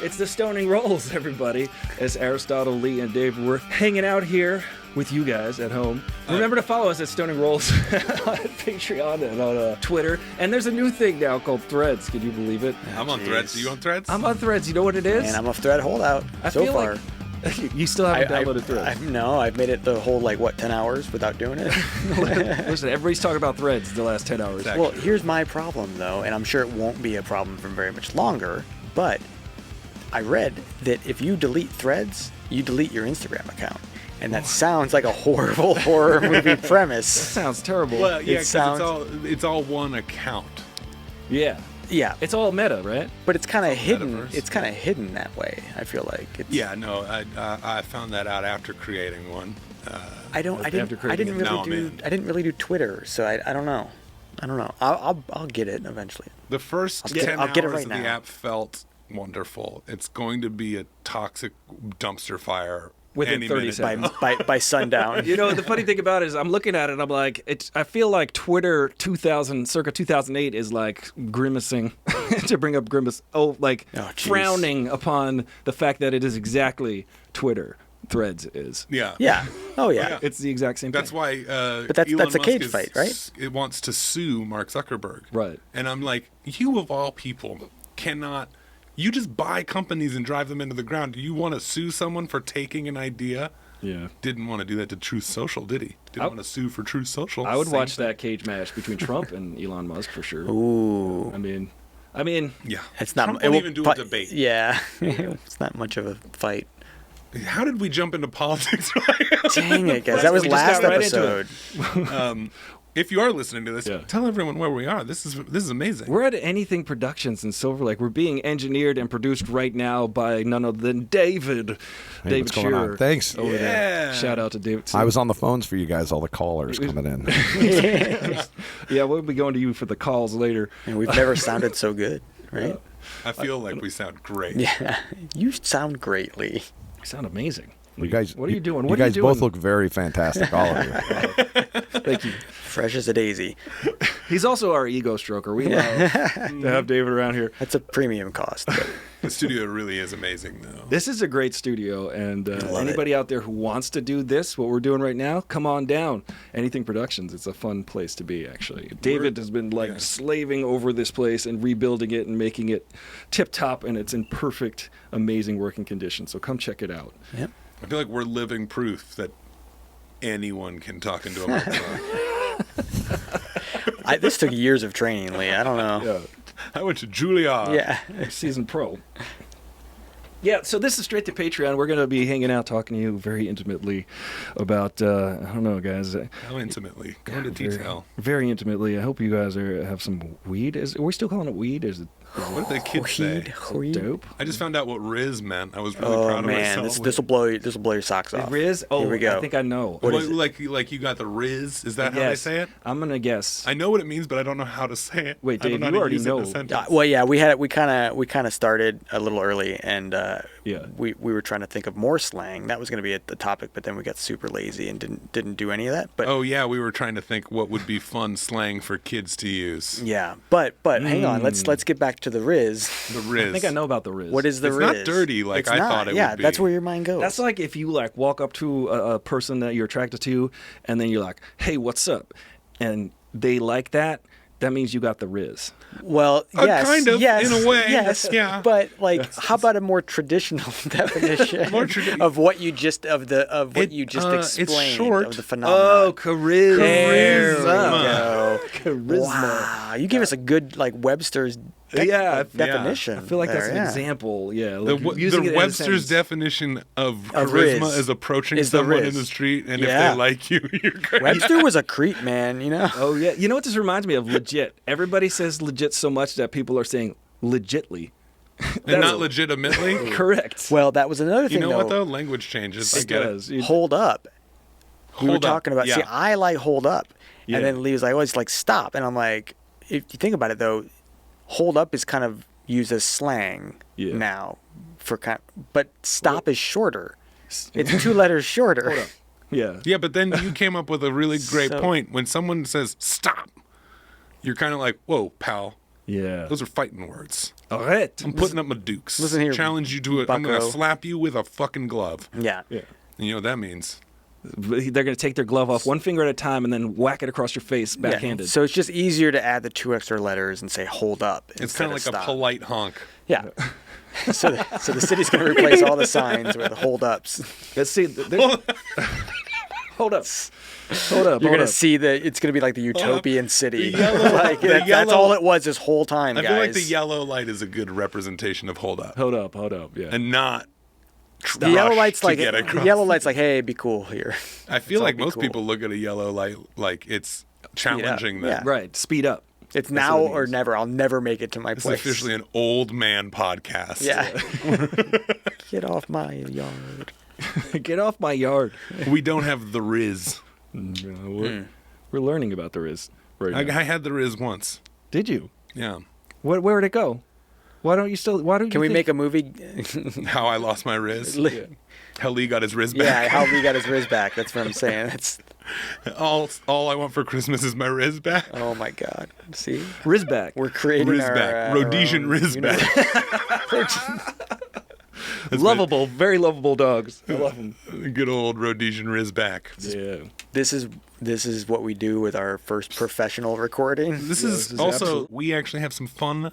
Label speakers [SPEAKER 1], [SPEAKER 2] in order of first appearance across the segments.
[SPEAKER 1] It's the Stoning Rolls, everybody. As Aristotle, Lee, and Dave were hanging out here with you guys at home. Remember to follow us at Stoning Rolls on Patreon and on Twitter. And there's a new thing now called Threads. Can you believe it?
[SPEAKER 2] I'm on Threads. Are you on Threads?
[SPEAKER 1] I'm on Threads. You know what it is?
[SPEAKER 3] And I'm a thread holdout so
[SPEAKER 1] feel
[SPEAKER 3] far.
[SPEAKER 1] Like you still haven't downloaded Threads.
[SPEAKER 3] No, I've made it the whole, 10 hours without doing it.
[SPEAKER 1] Listen, everybody's talking about Threads the last 10 hours.
[SPEAKER 3] Well, here's my problem, though, and I'm sure it won't be a problem for very much longer, but I read that if you delete Threads, you delete your Instagram account. And that sounds like a horrible horror movie premise.
[SPEAKER 1] That sounds terrible.
[SPEAKER 2] Well, yeah, because it's all one account.
[SPEAKER 1] Yeah.
[SPEAKER 3] Yeah.
[SPEAKER 1] It's all meta, right?
[SPEAKER 3] But it's kind of hidden.
[SPEAKER 2] Metaverse.
[SPEAKER 3] It's kind of hidden that way, I feel like.
[SPEAKER 2] Yeah, no, I found that out after creating one.
[SPEAKER 3] I didn't really do Twitter, so I don't know. I'll get it eventually.
[SPEAKER 2] The first 10 hours of the app felt wonderful. It's going to be a toxic dumpster fire
[SPEAKER 1] within 30
[SPEAKER 2] minute.
[SPEAKER 1] seconds.
[SPEAKER 3] by sundown.
[SPEAKER 1] You know, the funny thing about it is I'm looking at it and I'm like, I feel like Twitter circa 2008 is like grimacing, to bring up grimace, frowning upon the fact that it is exactly Twitter. Threads is.
[SPEAKER 2] Yeah.
[SPEAKER 3] Yeah. Oh, yeah.
[SPEAKER 1] It's the exact same
[SPEAKER 2] That's
[SPEAKER 1] thing.
[SPEAKER 2] why
[SPEAKER 3] But that's
[SPEAKER 2] Elon
[SPEAKER 3] a
[SPEAKER 2] Musk
[SPEAKER 3] cage fight, right?
[SPEAKER 2] It wants to sue Mark Zuckerberg.
[SPEAKER 1] Right.
[SPEAKER 2] And I'm like, you of all people cannot... You just buy companies and drive them into the ground. Do you want to sue someone for taking an idea?
[SPEAKER 1] Yeah.
[SPEAKER 2] Didn't want to do that to Truth Social, did he? Didn't want to sue for Truth Social.
[SPEAKER 1] I would watch that cage match between Trump and Elon Musk for sure.
[SPEAKER 3] Ooh.
[SPEAKER 1] I mean,
[SPEAKER 2] yeah.
[SPEAKER 3] It's not.
[SPEAKER 2] Trump won't even do a debate.
[SPEAKER 3] Yeah. It's not much of a fight.
[SPEAKER 2] How did we jump into politics?
[SPEAKER 3] Dang it, guys. That was last episode.
[SPEAKER 2] If you are listening to this, tell everyone where we are. This is amazing.
[SPEAKER 1] We're at Anything Productions in Silver Lake. We're being engineered and produced right now by none other than David.
[SPEAKER 4] Hey,
[SPEAKER 1] David
[SPEAKER 4] what's going on? Thanks.
[SPEAKER 1] Over there. Shout out to David.
[SPEAKER 4] I was on the phones for you guys, all the callers coming in.
[SPEAKER 1] Yeah, we'll be going to you for the calls later.
[SPEAKER 3] And we've never sounded so good, right?
[SPEAKER 2] I feel like we sound great.
[SPEAKER 3] Yeah. You sound great, Lee.
[SPEAKER 1] You sound amazing.
[SPEAKER 4] You guys,
[SPEAKER 1] what are you doing?
[SPEAKER 4] You guys both look very fantastic, all of you.
[SPEAKER 1] Thank you.
[SPEAKER 3] Fresh as a daisy.
[SPEAKER 1] He's also our ego stroker. We love to have David around here.
[SPEAKER 3] That's a premium cost.
[SPEAKER 2] The studio really is amazing, though.
[SPEAKER 1] This is a great studio, and anybody out there who wants to do this, what we're doing right now, come on down. Anything Productions. It's a fun place to be, actually. David has been slaving over this place and rebuilding it and making it tip-top, and it's in perfect, amazing working condition. So come check it out.
[SPEAKER 3] Yep.
[SPEAKER 2] I feel like we're living proof that anyone can talk into a microphone.
[SPEAKER 3] This took years of training, Lee. I don't know.
[SPEAKER 2] Yeah. I went to Juilliard.
[SPEAKER 3] Yeah.
[SPEAKER 1] Season pro. Yeah, so this is straight to Patreon. We're going to be hanging out, talking to you very intimately about, I don't know, guys.
[SPEAKER 2] How intimately? Go into detail.
[SPEAKER 1] Very intimately. I hope you guys have some weed. Are we still calling it weed?
[SPEAKER 2] What did the kids say?
[SPEAKER 1] Dope.
[SPEAKER 2] I just found out what Riz meant. I was really proud of myself.
[SPEAKER 3] This will blow your socks off.
[SPEAKER 1] Riz? Oh,
[SPEAKER 3] here we go.
[SPEAKER 1] I think I know.
[SPEAKER 2] What is it? Like you got the Riz? Is that how they say it?
[SPEAKER 1] I'm gonna guess.
[SPEAKER 2] I know what it means, but I don't know how to say it.
[SPEAKER 1] Wait, Dave, you already know.
[SPEAKER 3] Well, yeah, we kind of started a little early, and we were trying to think of more slang. That was going to be the topic, but then we got super lazy and didn't do any of that. But
[SPEAKER 2] oh yeah, we were trying to think what would be fun slang for kids to use.
[SPEAKER 3] Yeah, but hang on, let's get back to the Riz.
[SPEAKER 2] The Riz.
[SPEAKER 1] I think I know about the Riz.
[SPEAKER 3] What is the Riz?
[SPEAKER 2] It's not dirty like I thought it would be.
[SPEAKER 3] Yeah, that's where your mind goes.
[SPEAKER 1] That's like if you walk up to a person that you're attracted to, and then you're like, "Hey, what's up?" and they like that. That means you got the Riz.
[SPEAKER 3] Well, yes,
[SPEAKER 2] kind of,
[SPEAKER 3] yes,
[SPEAKER 2] in a way.
[SPEAKER 3] Yes,
[SPEAKER 2] yeah.
[SPEAKER 3] But how about a more traditional definition of what you just explained
[SPEAKER 2] it's short.
[SPEAKER 3] of the phenomenon?
[SPEAKER 1] Oh, charisma.
[SPEAKER 3] There we go.
[SPEAKER 1] Charisma.
[SPEAKER 3] Wow, you gave us a good Webster's definition.
[SPEAKER 1] I feel like that's an example. Yeah,
[SPEAKER 2] the Webster's definition of charisma is approaching someone in the street, and if they like you, you're great.
[SPEAKER 3] Webster was a creep, man. You know.
[SPEAKER 1] Oh yeah. You know what this reminds me of? Legit. Everybody says legit so much that people are saying legitly.
[SPEAKER 2] And not legitimately?
[SPEAKER 1] Correct.
[SPEAKER 3] Well, that was another thing.
[SPEAKER 2] You know what though? Language changes. I get it.
[SPEAKER 3] Hold up. We were talking about.
[SPEAKER 2] Yeah.
[SPEAKER 3] See, I like hold up,
[SPEAKER 1] Yeah.
[SPEAKER 3] and then Lee was like, "Oh, it's like stop," and I'm like, if you think about it though, hold up is kind of used as slang now for but stop is shorter. It's 2 letters shorter.
[SPEAKER 1] Hold up. Yeah.
[SPEAKER 2] Yeah, but then you came up with a really great point. When someone says stop, you're kind of like, whoa, pal.
[SPEAKER 1] Yeah.
[SPEAKER 2] Those are fighting words.
[SPEAKER 1] Arrête.
[SPEAKER 2] I'm putting up my dukes.
[SPEAKER 3] Listen here,
[SPEAKER 2] Challenge you to it. I'm going to
[SPEAKER 3] bucko.
[SPEAKER 2] slap you with a fucking glove.
[SPEAKER 3] Yeah.
[SPEAKER 1] Yeah.
[SPEAKER 2] And you know what that means?
[SPEAKER 1] They're going to take their glove off one finger at a time and then whack it across your face
[SPEAKER 3] Yeah.
[SPEAKER 1] backhanded.
[SPEAKER 3] So it's just easier to add the 2 extra letters and say hold up.
[SPEAKER 2] It's kind of like a polite honk.
[SPEAKER 3] Yeah. so the city's going to replace all the signs with hold ups.
[SPEAKER 1] Let's see. Hold up. Hold up.
[SPEAKER 3] You're
[SPEAKER 1] hold
[SPEAKER 3] gonna
[SPEAKER 1] up.
[SPEAKER 3] see it's gonna be like the utopian city.
[SPEAKER 2] The yellow-
[SPEAKER 3] like
[SPEAKER 2] the
[SPEAKER 3] that's
[SPEAKER 2] yellow-
[SPEAKER 3] all it was this whole time,
[SPEAKER 2] I
[SPEAKER 3] guys.
[SPEAKER 2] feel like the yellow light is a good representation of hold up.
[SPEAKER 1] Hold up. Hold up. Yeah.
[SPEAKER 2] And not
[SPEAKER 3] The yellow
[SPEAKER 2] rush
[SPEAKER 3] light's
[SPEAKER 2] to
[SPEAKER 3] like
[SPEAKER 2] get
[SPEAKER 3] the
[SPEAKER 2] across.
[SPEAKER 3] yellow light's like, hey, be cool here.
[SPEAKER 2] I feel
[SPEAKER 3] all
[SPEAKER 2] like
[SPEAKER 3] be
[SPEAKER 2] most
[SPEAKER 3] cool.
[SPEAKER 2] people look at a yellow light like it's challenging them.
[SPEAKER 3] Yeah.
[SPEAKER 1] Right. Speed up.
[SPEAKER 3] It's
[SPEAKER 1] That's
[SPEAKER 3] now
[SPEAKER 1] what it
[SPEAKER 3] or
[SPEAKER 1] means.
[SPEAKER 3] never. I'll never make it to my
[SPEAKER 2] It's
[SPEAKER 3] place.
[SPEAKER 2] officially an old man podcast.
[SPEAKER 3] Yeah. Get off my yard.
[SPEAKER 1] Get off my yard.
[SPEAKER 2] We don't have the Riz.
[SPEAKER 1] We're learning about the Riz right now.
[SPEAKER 2] I had the Riz once.
[SPEAKER 1] Did you?
[SPEAKER 2] Yeah.
[SPEAKER 1] Where'd it go? Why don't you still? Why don't you?
[SPEAKER 3] Can we
[SPEAKER 1] think-
[SPEAKER 3] make a movie?
[SPEAKER 2] How I lost my Riz. How Lee got his Riz
[SPEAKER 3] Yeah,
[SPEAKER 2] back.
[SPEAKER 3] how Lee got his Riz back. That's what I'm saying. That's
[SPEAKER 2] all I want for Christmas is my Riz back.
[SPEAKER 3] oh my god. See,
[SPEAKER 1] Riz back?
[SPEAKER 3] we're creating
[SPEAKER 2] Riz
[SPEAKER 3] our
[SPEAKER 2] back.
[SPEAKER 3] our
[SPEAKER 2] Rhodesian
[SPEAKER 3] own
[SPEAKER 2] Riz
[SPEAKER 3] universe.
[SPEAKER 2] back.
[SPEAKER 1] Lovable, very lovable dogs. I love them.
[SPEAKER 2] Good old Rhodesian Riz back.
[SPEAKER 1] Yeah.
[SPEAKER 3] This is what we do with our first professional recording.
[SPEAKER 2] This
[SPEAKER 1] Yeah,
[SPEAKER 2] is
[SPEAKER 1] this is
[SPEAKER 2] also,
[SPEAKER 1] absolute-
[SPEAKER 2] we actually have some fun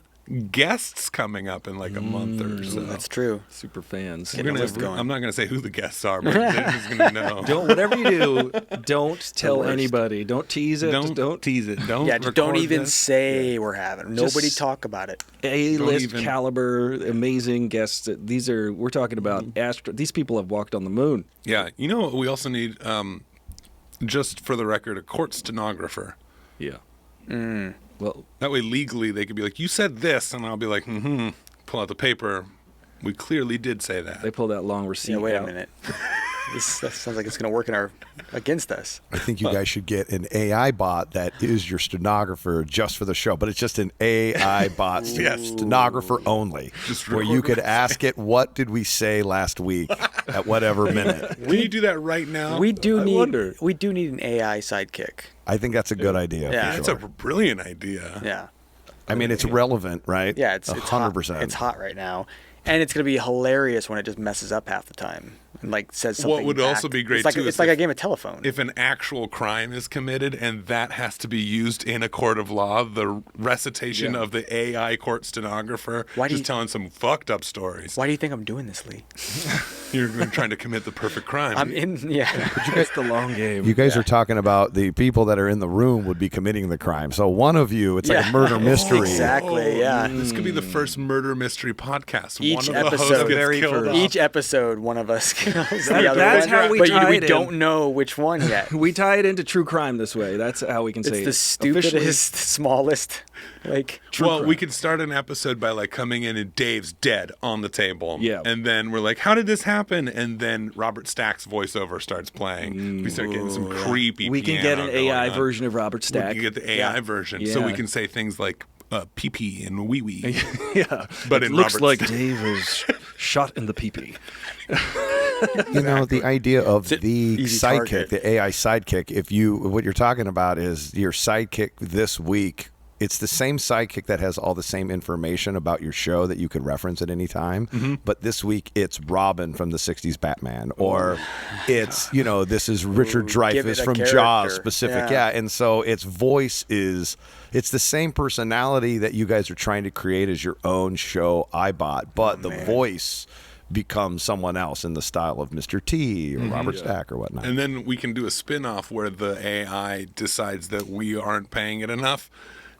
[SPEAKER 2] guests coming up in like a month or so.
[SPEAKER 3] That's true.
[SPEAKER 1] Super fans.
[SPEAKER 3] Get the list going.
[SPEAKER 2] I'm not going to say who the guests are, but they're just going to know.
[SPEAKER 1] Don't whatever you do, don't tell
[SPEAKER 3] worst.
[SPEAKER 1] anybody. Don't tease it. Just don't
[SPEAKER 2] tease it. Don't
[SPEAKER 3] Yeah, just don't
[SPEAKER 2] record
[SPEAKER 3] even
[SPEAKER 2] this.
[SPEAKER 3] say we're having. Nobody
[SPEAKER 1] Just-
[SPEAKER 3] talk about it.
[SPEAKER 1] A-list
[SPEAKER 2] even-
[SPEAKER 1] caliber, amazing guests. We're talking about these people have walked on the moon.
[SPEAKER 2] Yeah, you know what we also need, just for the record, a court stenographer.
[SPEAKER 1] Yeah.
[SPEAKER 3] Mm.
[SPEAKER 1] Well,
[SPEAKER 2] That way legally they could be like, you said this, and I'll be like, pull out the paper. We clearly did say that.
[SPEAKER 1] they pull that long receipt.
[SPEAKER 3] Yeah, wait a
[SPEAKER 1] out.
[SPEAKER 3] minute. That sounds like it's going to work against us.
[SPEAKER 4] I think you guys should get an AI bot that is your stenographer just for the show, but it's just an AI bot,
[SPEAKER 2] Yes.
[SPEAKER 4] stenographer only,
[SPEAKER 2] Just
[SPEAKER 4] where
[SPEAKER 2] record
[SPEAKER 4] you could
[SPEAKER 2] what we
[SPEAKER 4] ask it, what did we say last week at whatever minute.
[SPEAKER 2] Can you do that right now?
[SPEAKER 3] We do
[SPEAKER 1] wonder.
[SPEAKER 3] need an AI sidekick.
[SPEAKER 4] I think that's a good idea.
[SPEAKER 3] Yeah.
[SPEAKER 4] for
[SPEAKER 2] That's
[SPEAKER 4] sure.
[SPEAKER 2] a brilliant idea.
[SPEAKER 3] Yeah.
[SPEAKER 4] I mean, it's relevant, right?
[SPEAKER 3] Yeah, it's
[SPEAKER 4] 100%.
[SPEAKER 3] hot. It's hot right now. And it's going to be hilarious when it just messes up half the time and like says something.
[SPEAKER 2] What would also be great,
[SPEAKER 3] it's like,
[SPEAKER 2] too,
[SPEAKER 3] It's
[SPEAKER 2] is
[SPEAKER 3] like
[SPEAKER 2] if-
[SPEAKER 3] a game of telephone.
[SPEAKER 2] If an actual crime is committed and that has to be used in a court of law, the recitation
[SPEAKER 1] Yeah.
[SPEAKER 2] of the AI court stenographer
[SPEAKER 3] Why do
[SPEAKER 2] just
[SPEAKER 3] you-
[SPEAKER 2] telling some fucked up stories.
[SPEAKER 3] Why do you think I'm doing this, Lee?
[SPEAKER 2] You're trying to commit the perfect crime.
[SPEAKER 3] I'm in. Yeah.
[SPEAKER 1] It's the long game.
[SPEAKER 4] You guys are talking about the people that are in the room would be committing the crime. So one of you, it's like
[SPEAKER 3] Yeah.
[SPEAKER 4] a murder mystery.
[SPEAKER 3] Exactly. Yeah.
[SPEAKER 2] This could be the first murder mystery podcast.
[SPEAKER 3] Each
[SPEAKER 2] One of the
[SPEAKER 3] episode-
[SPEAKER 2] hosts gets
[SPEAKER 1] Very
[SPEAKER 2] killed
[SPEAKER 1] first.
[SPEAKER 2] off.
[SPEAKER 3] Each episode, one of us kills
[SPEAKER 1] That-
[SPEAKER 3] the other
[SPEAKER 1] that's
[SPEAKER 3] one,
[SPEAKER 1] how we
[SPEAKER 3] but
[SPEAKER 1] tie
[SPEAKER 3] we
[SPEAKER 1] it in.
[SPEAKER 3] don't know which one yet.
[SPEAKER 1] We tie it into true crime this way. That's how we can say
[SPEAKER 3] It's
[SPEAKER 1] it.
[SPEAKER 3] the stupidest,
[SPEAKER 1] Officially,
[SPEAKER 3] smallest, like.
[SPEAKER 2] Well, we could start an episode by like coming in and Dave's dead on the table.
[SPEAKER 1] Yeah.
[SPEAKER 2] And then we're like, how did this happen? And then Robert Stack's voiceover starts playing. We start getting some creepy
[SPEAKER 1] we can
[SPEAKER 2] piano
[SPEAKER 1] get an
[SPEAKER 2] going
[SPEAKER 1] AI
[SPEAKER 2] on.
[SPEAKER 1] version of Robert
[SPEAKER 2] We
[SPEAKER 1] Stack.
[SPEAKER 2] can get the AI version. So
[SPEAKER 1] Yeah.
[SPEAKER 2] we can say things like pee pee and wee wee.
[SPEAKER 1] Yeah,
[SPEAKER 2] But
[SPEAKER 1] it
[SPEAKER 2] in
[SPEAKER 1] looks
[SPEAKER 2] Robert's-
[SPEAKER 1] like Dave is shot in the pee-pee.
[SPEAKER 4] You know, the idea of the
[SPEAKER 3] easy
[SPEAKER 4] sidekick,
[SPEAKER 3] target.
[SPEAKER 4] the AI sidekick, what you're talking about is your sidekick this week. It's the same sidekick that has all the same information about your show that you could reference at any time. But this week it's Robin from the 60s Batman, or it's, this is Richard
[SPEAKER 3] give it
[SPEAKER 4] Dreyfuss
[SPEAKER 3] a
[SPEAKER 4] from
[SPEAKER 3] character.
[SPEAKER 4] Jaws specific.
[SPEAKER 3] Yeah.
[SPEAKER 4] Yeah. And so its voice it's the same personality that you guys are trying to create as your own show, iBot, but the voice becomes someone else in the style of Mr. T or Robert Stack or whatnot.
[SPEAKER 2] And then we can do a spin-off where the AI decides that we aren't paying it enough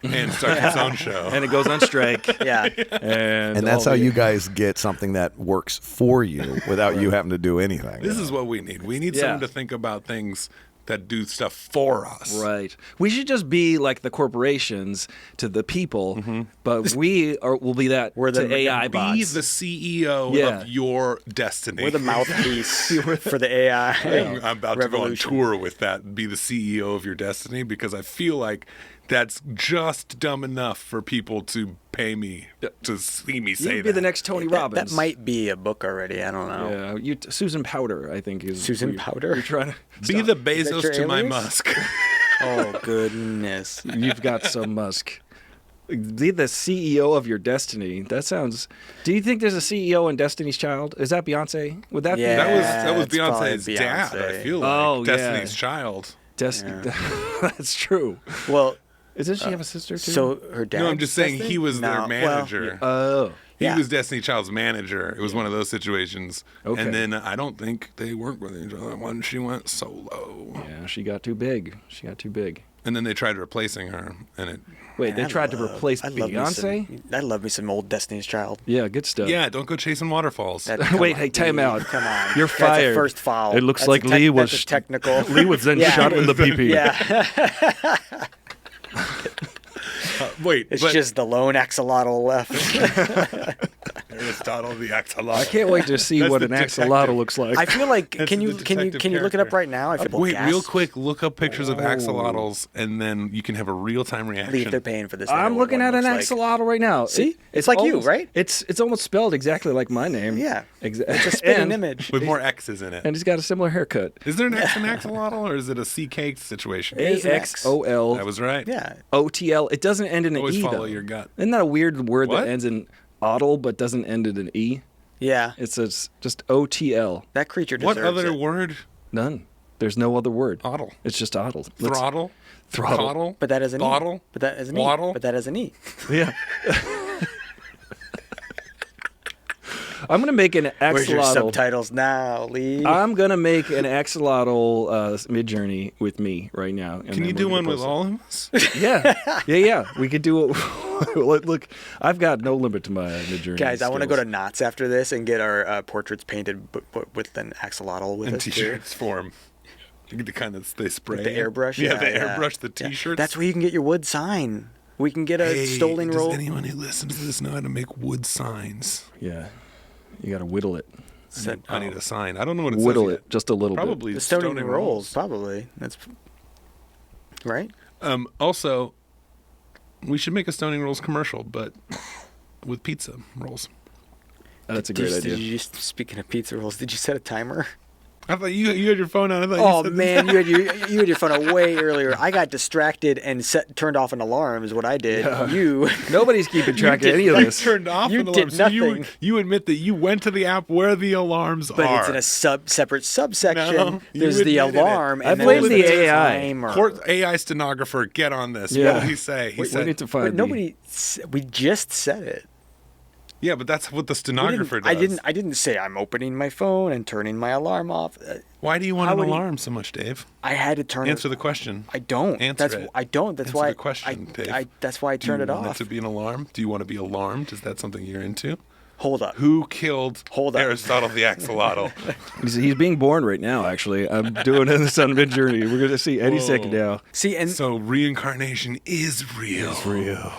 [SPEAKER 2] and starts its own show.
[SPEAKER 1] And it goes on strike.
[SPEAKER 3] Yeah.
[SPEAKER 1] And
[SPEAKER 4] that's
[SPEAKER 1] all
[SPEAKER 4] how
[SPEAKER 1] the-
[SPEAKER 4] you guys get something that works for you without you having to do anything.
[SPEAKER 2] This is what we need. We need
[SPEAKER 1] Yeah.
[SPEAKER 2] someone to think about things that do stuff for us.
[SPEAKER 1] Right. We should just be like the corporations to the people, but will be that
[SPEAKER 3] We're the-
[SPEAKER 1] to AI
[SPEAKER 2] Be
[SPEAKER 1] bots.
[SPEAKER 2] the CEO
[SPEAKER 1] Yeah.
[SPEAKER 2] of your destiny.
[SPEAKER 3] We're the mouthpiece for the AI.
[SPEAKER 2] I'm about to go on
[SPEAKER 3] revolution.
[SPEAKER 2] tour with that. Be the CEO of your destiny, because I feel like that's just dumb enough for people to pay me to see me say
[SPEAKER 1] You'd be
[SPEAKER 2] that.
[SPEAKER 1] the next Tony
[SPEAKER 3] That
[SPEAKER 1] Robbins.
[SPEAKER 3] might be a book already. I don't know.
[SPEAKER 1] Yeah, Susan Powder, I think is
[SPEAKER 3] Susan
[SPEAKER 1] you're
[SPEAKER 3] Powder?
[SPEAKER 1] You're trying to
[SPEAKER 2] Be the Bezos
[SPEAKER 3] your
[SPEAKER 2] to my
[SPEAKER 3] alias?
[SPEAKER 2] Musk.
[SPEAKER 3] Oh, goodness.
[SPEAKER 1] You've got some Musk. Be the CEO of your destiny. That sounds. Do you think there's a CEO in Destiny's Child? Is that Beyonce? Would that
[SPEAKER 3] Yeah.
[SPEAKER 1] be?
[SPEAKER 2] That was
[SPEAKER 3] it's probably
[SPEAKER 2] Beyonce's dad, I
[SPEAKER 3] Beyonce.
[SPEAKER 2] feel like.
[SPEAKER 1] Oh, yeah.
[SPEAKER 2] Destiny's Child.
[SPEAKER 1] That's true.
[SPEAKER 3] Well,
[SPEAKER 1] Doesn't she have a sister too?
[SPEAKER 3] so her dad.
[SPEAKER 2] No, I'm just saying he was their manager.
[SPEAKER 1] Oh.
[SPEAKER 2] He
[SPEAKER 3] Yeah.
[SPEAKER 2] was Destiny Child's manager. It was one of those situations.
[SPEAKER 1] Okay.
[SPEAKER 2] And then I don't think they worked with each other when she went solo.
[SPEAKER 1] Yeah, she got too big.
[SPEAKER 2] And then they tried replacing her, and it.
[SPEAKER 1] Wait, they tried to replace Beyonce?
[SPEAKER 3] I love me some old Destiny's Child.
[SPEAKER 1] Yeah, good stuff.
[SPEAKER 2] Yeah, don't go chasing waterfalls.
[SPEAKER 3] Come
[SPEAKER 1] Wait,
[SPEAKER 3] on,
[SPEAKER 1] hey, time
[SPEAKER 3] Lee,
[SPEAKER 1] out.
[SPEAKER 3] Come on.
[SPEAKER 1] You're
[SPEAKER 3] That's
[SPEAKER 1] fired.
[SPEAKER 3] a first foul.
[SPEAKER 1] It looks
[SPEAKER 3] That's
[SPEAKER 1] like
[SPEAKER 3] a
[SPEAKER 1] Lee
[SPEAKER 3] that's
[SPEAKER 1] was
[SPEAKER 3] a technical.
[SPEAKER 1] Lee was then
[SPEAKER 3] Yeah.
[SPEAKER 1] shot in the PP.
[SPEAKER 3] Yeah.
[SPEAKER 2] Wait,
[SPEAKER 3] It's
[SPEAKER 2] but
[SPEAKER 3] just the lone axolotl left.
[SPEAKER 2] Aristotle the axolotl.
[SPEAKER 1] I can't wait to see
[SPEAKER 2] That's
[SPEAKER 1] what
[SPEAKER 2] the
[SPEAKER 1] an
[SPEAKER 2] detective.
[SPEAKER 1] axolotl looks like.
[SPEAKER 3] I feel like
[SPEAKER 2] That's
[SPEAKER 3] can
[SPEAKER 2] the
[SPEAKER 3] you
[SPEAKER 2] detective
[SPEAKER 3] look it up
[SPEAKER 2] character.
[SPEAKER 3] right now? I feel
[SPEAKER 2] Wait,
[SPEAKER 3] gas.
[SPEAKER 2] real quick, look up pictures of axolotls, and then you can have a real-time reaction.
[SPEAKER 3] Lee, if they're paying for this. they know
[SPEAKER 1] I'm
[SPEAKER 3] what
[SPEAKER 1] looking
[SPEAKER 3] one
[SPEAKER 1] at an
[SPEAKER 3] looks like.
[SPEAKER 1] axolotl right now.
[SPEAKER 3] See? It's like you,
[SPEAKER 1] almost-
[SPEAKER 3] right?
[SPEAKER 1] It's almost spelled exactly like my name.
[SPEAKER 3] Yeah.
[SPEAKER 1] It's
[SPEAKER 3] It's a spitting image.
[SPEAKER 2] with more X's in it.
[SPEAKER 1] And he's got a similar haircut.
[SPEAKER 2] Is there an X in axolotl, or is it a CK situation?
[SPEAKER 3] It is an X.
[SPEAKER 2] I
[SPEAKER 1] AXOL
[SPEAKER 2] was right.
[SPEAKER 3] Yeah.
[SPEAKER 1] OTL. It doesn't end in an
[SPEAKER 2] Always
[SPEAKER 1] E
[SPEAKER 2] follow
[SPEAKER 1] though.
[SPEAKER 2] your gut.
[SPEAKER 1] Isn't that a weird word
[SPEAKER 2] What?
[SPEAKER 1] that ends in otl but doesn't end in an E?
[SPEAKER 3] Yeah.
[SPEAKER 1] It's just OTL.
[SPEAKER 3] That creature deserves
[SPEAKER 2] What other
[SPEAKER 3] it.
[SPEAKER 2] word?
[SPEAKER 1] None. There's no other word.
[SPEAKER 2] Ottle.
[SPEAKER 1] It's just otl. Let's-
[SPEAKER 2] Throttle.
[SPEAKER 1] Throttle.
[SPEAKER 2] Coddle.
[SPEAKER 3] But that is an
[SPEAKER 2] Bottle.
[SPEAKER 3] E. But that is an E.
[SPEAKER 2] Waddle.
[SPEAKER 3] But that is an E.
[SPEAKER 1] Yeah. I'm gonna make an
[SPEAKER 3] Where's your
[SPEAKER 1] axolotl.
[SPEAKER 3] subtitles now, Lee?
[SPEAKER 1] I'm gonna make an axolotl mid-journey with me right now. and
[SPEAKER 2] Can you
[SPEAKER 1] then
[SPEAKER 2] do
[SPEAKER 1] we're
[SPEAKER 2] one
[SPEAKER 1] gonna
[SPEAKER 2] with
[SPEAKER 1] post
[SPEAKER 2] all of us?
[SPEAKER 1] it. Yeah. We could do it. Look, I've got no limit to my mid-journey.
[SPEAKER 3] Guys, I want to go
[SPEAKER 1] skills.
[SPEAKER 3] to Knott's after this and get our portraits painted with an axolotl with
[SPEAKER 2] In
[SPEAKER 3] us too.
[SPEAKER 2] t-shirts form. The kind that they spray.
[SPEAKER 3] With the airbrush?
[SPEAKER 2] Yeah,
[SPEAKER 3] Yeah,
[SPEAKER 2] they
[SPEAKER 3] yeah.
[SPEAKER 2] airbrush the
[SPEAKER 3] Yeah.
[SPEAKER 2] t-shirts.
[SPEAKER 3] That's where you can get your wood sign. We can get a
[SPEAKER 2] Hey,
[SPEAKER 3] stolen
[SPEAKER 2] does
[SPEAKER 3] roll.
[SPEAKER 2] anyone who listens to this know how to make wood signs?
[SPEAKER 1] Yeah. You got to whittle it.
[SPEAKER 2] I need a sign. I don't know what it
[SPEAKER 1] Whittle
[SPEAKER 2] says
[SPEAKER 1] it just a little
[SPEAKER 2] Probably
[SPEAKER 3] The stoning rolls, probably. That's right.
[SPEAKER 2] Also, we should make a Stoning Rolls commercial, but with pizza rolls.
[SPEAKER 1] bit. That's a great idea.
[SPEAKER 3] Did you, speaking of pizza rolls, did you set a timer?
[SPEAKER 2] I thought you had your phone on. I thought
[SPEAKER 3] Oh
[SPEAKER 2] you said
[SPEAKER 3] man, you had your phone on way earlier. I got distracted and turned off an alarm. Is what I did. You
[SPEAKER 1] Nobody's keeping track of any of
[SPEAKER 2] you
[SPEAKER 1] this.
[SPEAKER 2] turned off
[SPEAKER 3] You
[SPEAKER 2] an alarm.
[SPEAKER 3] did
[SPEAKER 2] So
[SPEAKER 3] nothing.
[SPEAKER 2] you admit that you went to the app where the alarms
[SPEAKER 3] but
[SPEAKER 2] are.
[SPEAKER 3] it's in a separate subsection.
[SPEAKER 2] No, you
[SPEAKER 3] There's the
[SPEAKER 2] admitted it.
[SPEAKER 3] alarm.
[SPEAKER 1] I
[SPEAKER 3] And then
[SPEAKER 1] blame
[SPEAKER 3] there's
[SPEAKER 1] the AI.
[SPEAKER 3] timer.
[SPEAKER 2] Court AI stenographer, get on this.
[SPEAKER 1] Yeah.
[SPEAKER 2] What did he say? He
[SPEAKER 1] We
[SPEAKER 2] said,
[SPEAKER 1] need to find.
[SPEAKER 3] But nobody. We just said it.
[SPEAKER 2] "Yeah, but that's what the
[SPEAKER 3] We
[SPEAKER 2] stenographer
[SPEAKER 3] didn't-
[SPEAKER 2] does."
[SPEAKER 3] I didn't say I'm opening my phone and turning my alarm off.
[SPEAKER 2] Why do you want
[SPEAKER 3] How
[SPEAKER 2] an
[SPEAKER 3] would he-
[SPEAKER 2] alarm so much, Dave?
[SPEAKER 3] I had to turn
[SPEAKER 2] Answer
[SPEAKER 3] it.
[SPEAKER 2] the question.
[SPEAKER 3] I don't.
[SPEAKER 2] Answer
[SPEAKER 3] That's
[SPEAKER 2] it.
[SPEAKER 3] I don't. That's
[SPEAKER 2] Answer
[SPEAKER 3] why
[SPEAKER 2] the question, Dave.
[SPEAKER 3] that's why I turned it
[SPEAKER 2] Do you want
[SPEAKER 3] off.
[SPEAKER 2] it to be an alarm? Do you want to be alarmed? Is that something you're into?
[SPEAKER 3] Hold up.
[SPEAKER 2] Who killed
[SPEAKER 3] Hold up.
[SPEAKER 2] Aristotle the axolotl?
[SPEAKER 1] He's being born right now. Actually, I'm doing this on mid-journey. We're gonna see any second now.
[SPEAKER 3] See, and
[SPEAKER 2] So reincarnation is real.
[SPEAKER 1] Real.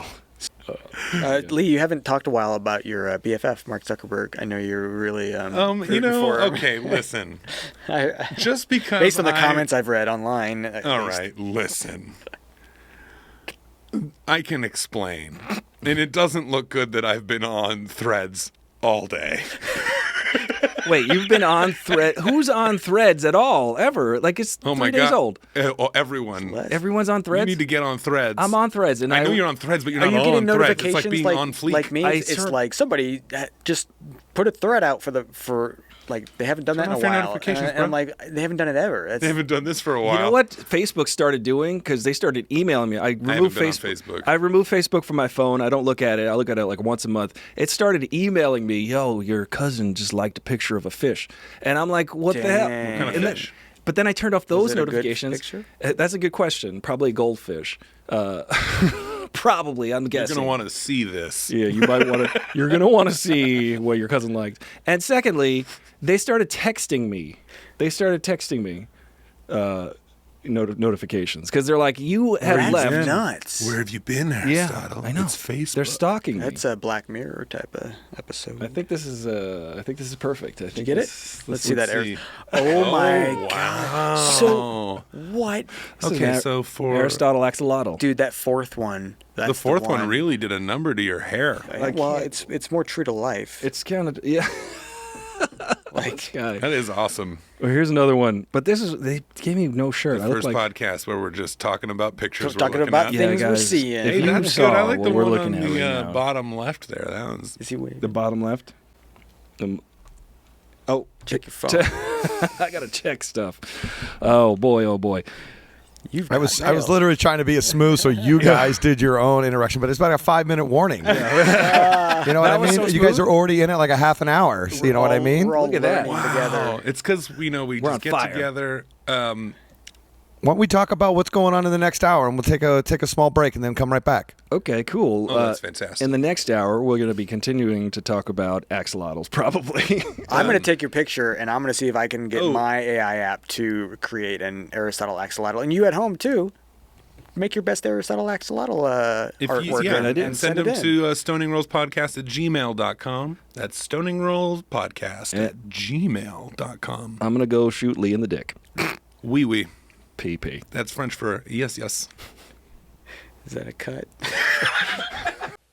[SPEAKER 3] Lee, you haven't talked a while about your BFF, Mark Zuckerberg. I know you're really
[SPEAKER 2] You
[SPEAKER 3] rooting
[SPEAKER 2] know,
[SPEAKER 3] for him.
[SPEAKER 2] okay, listen.
[SPEAKER 3] I-
[SPEAKER 2] Just because
[SPEAKER 3] based on the
[SPEAKER 2] I-
[SPEAKER 3] comments I've read online. at
[SPEAKER 2] All
[SPEAKER 3] least.
[SPEAKER 2] right, listen. I can explain. And it doesn't look good that I've been on Threads all day.
[SPEAKER 1] Wait, you've been on Thread? Who's on Threads at all ever? Like it's
[SPEAKER 2] Oh
[SPEAKER 1] 3
[SPEAKER 2] my
[SPEAKER 1] days
[SPEAKER 2] god.
[SPEAKER 1] old.
[SPEAKER 2] Everyone.
[SPEAKER 3] What?
[SPEAKER 1] Everyone's on
[SPEAKER 2] You
[SPEAKER 1] Threads.
[SPEAKER 2] need to get on Threads.
[SPEAKER 1] I'm on Threads, and
[SPEAKER 2] I know you're on Threads, but you're
[SPEAKER 3] Are
[SPEAKER 2] not
[SPEAKER 3] you getting
[SPEAKER 2] on Threads.
[SPEAKER 3] notifications
[SPEAKER 2] It's like being on fleek.
[SPEAKER 3] like me?
[SPEAKER 1] I
[SPEAKER 3] It's
[SPEAKER 1] turn-
[SPEAKER 3] like somebody just put a thread out for like they haven't done
[SPEAKER 2] Turn
[SPEAKER 3] that in
[SPEAKER 2] off
[SPEAKER 3] a
[SPEAKER 2] your
[SPEAKER 3] while.
[SPEAKER 2] notifications,
[SPEAKER 3] and
[SPEAKER 2] bro.
[SPEAKER 3] I'm like, they haven't done it ever. That's,
[SPEAKER 2] They haven't done this for a while.
[SPEAKER 1] You know what Facebook started doing? Because they started emailing me. I removed
[SPEAKER 2] been on
[SPEAKER 1] Facebook.
[SPEAKER 2] Facebook.
[SPEAKER 1] I removed Facebook from my phone. I don't look at it. I look at it like once a month. It started emailing me, yo, your cousin just liked a picture of a fish. And I'm like, what the hell?
[SPEAKER 3] Dang. What
[SPEAKER 2] kind of
[SPEAKER 1] And then-
[SPEAKER 2] fish?
[SPEAKER 1] but then I turned off those
[SPEAKER 3] it a good
[SPEAKER 1] notifications.
[SPEAKER 3] picture?
[SPEAKER 1] That's a good question. Probably a goldfish. Probably, I'm
[SPEAKER 2] You're
[SPEAKER 1] guessing.
[SPEAKER 2] going to want to see this.
[SPEAKER 1] Yeah, you might want to. You're gonna want to see what your cousin likes. And secondly, they started texting me. Notifications because they're like, you have
[SPEAKER 3] That's
[SPEAKER 1] left.
[SPEAKER 3] nuts.
[SPEAKER 2] Where have you been,
[SPEAKER 1] Yeah,
[SPEAKER 2] Aristotle?
[SPEAKER 1] I know.
[SPEAKER 2] It's Facebook.
[SPEAKER 1] They're stalking me.
[SPEAKER 3] That's a Black Mirror type of episode.
[SPEAKER 1] I think this is. perfect. I think
[SPEAKER 3] you get it?
[SPEAKER 1] this-
[SPEAKER 3] Let's see that.
[SPEAKER 2] see.
[SPEAKER 3] Oh my
[SPEAKER 2] wow.
[SPEAKER 3] god. So what?
[SPEAKER 1] this is
[SPEAKER 2] Okay,
[SPEAKER 1] an
[SPEAKER 2] so for
[SPEAKER 1] Aristotle axolotl.
[SPEAKER 3] Dude, that fourth one. That's
[SPEAKER 2] the fourth one
[SPEAKER 3] one
[SPEAKER 2] really did a number to your hair.
[SPEAKER 3] Well, it's more true to life.
[SPEAKER 1] It's kind of yeah.
[SPEAKER 3] Like,
[SPEAKER 1] Guy.
[SPEAKER 2] That is awesome.
[SPEAKER 1] Well, here's another one, but they gave me no shirt.
[SPEAKER 2] The
[SPEAKER 1] I look
[SPEAKER 2] first
[SPEAKER 1] like
[SPEAKER 2] podcast where we're just talking about pictures.
[SPEAKER 3] talking
[SPEAKER 2] we're looking
[SPEAKER 3] about
[SPEAKER 2] at.
[SPEAKER 3] things we're
[SPEAKER 1] guys,
[SPEAKER 3] seeing.
[SPEAKER 1] if
[SPEAKER 2] Hey,
[SPEAKER 1] you
[SPEAKER 2] that's
[SPEAKER 1] saw
[SPEAKER 2] good. I like
[SPEAKER 1] what
[SPEAKER 2] the
[SPEAKER 1] we're
[SPEAKER 2] one
[SPEAKER 1] looking
[SPEAKER 2] on
[SPEAKER 1] at
[SPEAKER 2] the
[SPEAKER 1] right now.
[SPEAKER 2] bottom left there. That one's.
[SPEAKER 3] Is he waving?
[SPEAKER 1] The bottom left. Oh,
[SPEAKER 3] Check your phone.
[SPEAKER 1] I gotta check stuff. Oh boy, oh boy.
[SPEAKER 3] You've
[SPEAKER 4] I
[SPEAKER 3] got
[SPEAKER 4] was
[SPEAKER 3] mail.
[SPEAKER 4] literally trying to be as smooth so you guys did your own interaction, but it's about a 5-minute warning. You know what I
[SPEAKER 1] was
[SPEAKER 4] mean?
[SPEAKER 1] so
[SPEAKER 4] You guys
[SPEAKER 1] smooth.
[SPEAKER 4] are already in it like a half an hour. So you know what I mean?
[SPEAKER 3] We're all
[SPEAKER 1] Look at that.
[SPEAKER 3] learning together.
[SPEAKER 2] Wow. It's because we
[SPEAKER 1] We're
[SPEAKER 2] just
[SPEAKER 1] on
[SPEAKER 2] get
[SPEAKER 1] fire.
[SPEAKER 2] together.
[SPEAKER 4] Why don't we talk about what's going on in the next hour, and we'll take a small break and then come right back.
[SPEAKER 1] Okay, cool.
[SPEAKER 2] Oh, that's fantastic.
[SPEAKER 1] In the next hour, we're going to be continuing to talk about axolotls, probably.
[SPEAKER 3] I'm going to take your picture, and I'm going to see if I can get
[SPEAKER 2] Oh.
[SPEAKER 3] my AI app to create an Aristotle axolotl. And you at home, too. Make your best Aristotle axolotl artwork
[SPEAKER 2] and send them to stoningrollspodcast@gmail.com. That's stoningrollspodcast@gmail.com.
[SPEAKER 1] I'm going to go shoot Lee in the dick.
[SPEAKER 2] Wee wee.
[SPEAKER 1] PP.
[SPEAKER 2] That's French for yes, yes.
[SPEAKER 3] Is that a cut?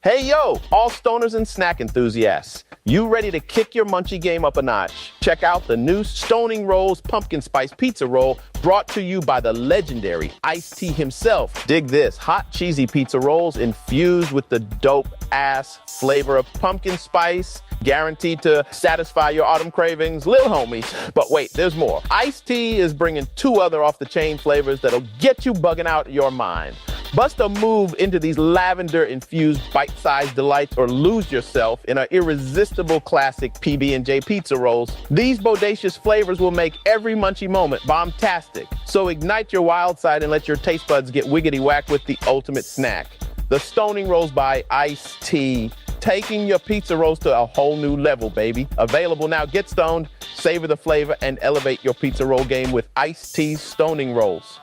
[SPEAKER 5] Hey yo, all stoners and snack enthusiasts. You ready to kick your munchie game up a notch? Check out the new Stoning Rolls Pumpkin Spice Pizza Roll brought to you by the legendary Ice-T himself. Dig this, hot cheesy pizza rolls infused with the dope ass flavor of pumpkin spice, guaranteed to satisfy your autumn cravings, lil homies. But wait, there's more. Ice-T is bringing 2 other off-the-chain flavors that'll get you bugging out your mind. Bust a move into these lavender-infused bite-sized delights or lose yourself in our irresistible classic PB&J pizza rolls. These bodacious flavors will make every munchie moment bombastic. So ignite your wild side and let your taste buds get wiggity whack with the ultimate snack. The Stoning Rolls by Ice-T. Taking your pizza rolls to a whole new level, baby. Available now. Get stoned, savor the flavor, and elevate your pizza roll game with Ice-T's Stoning Rolls.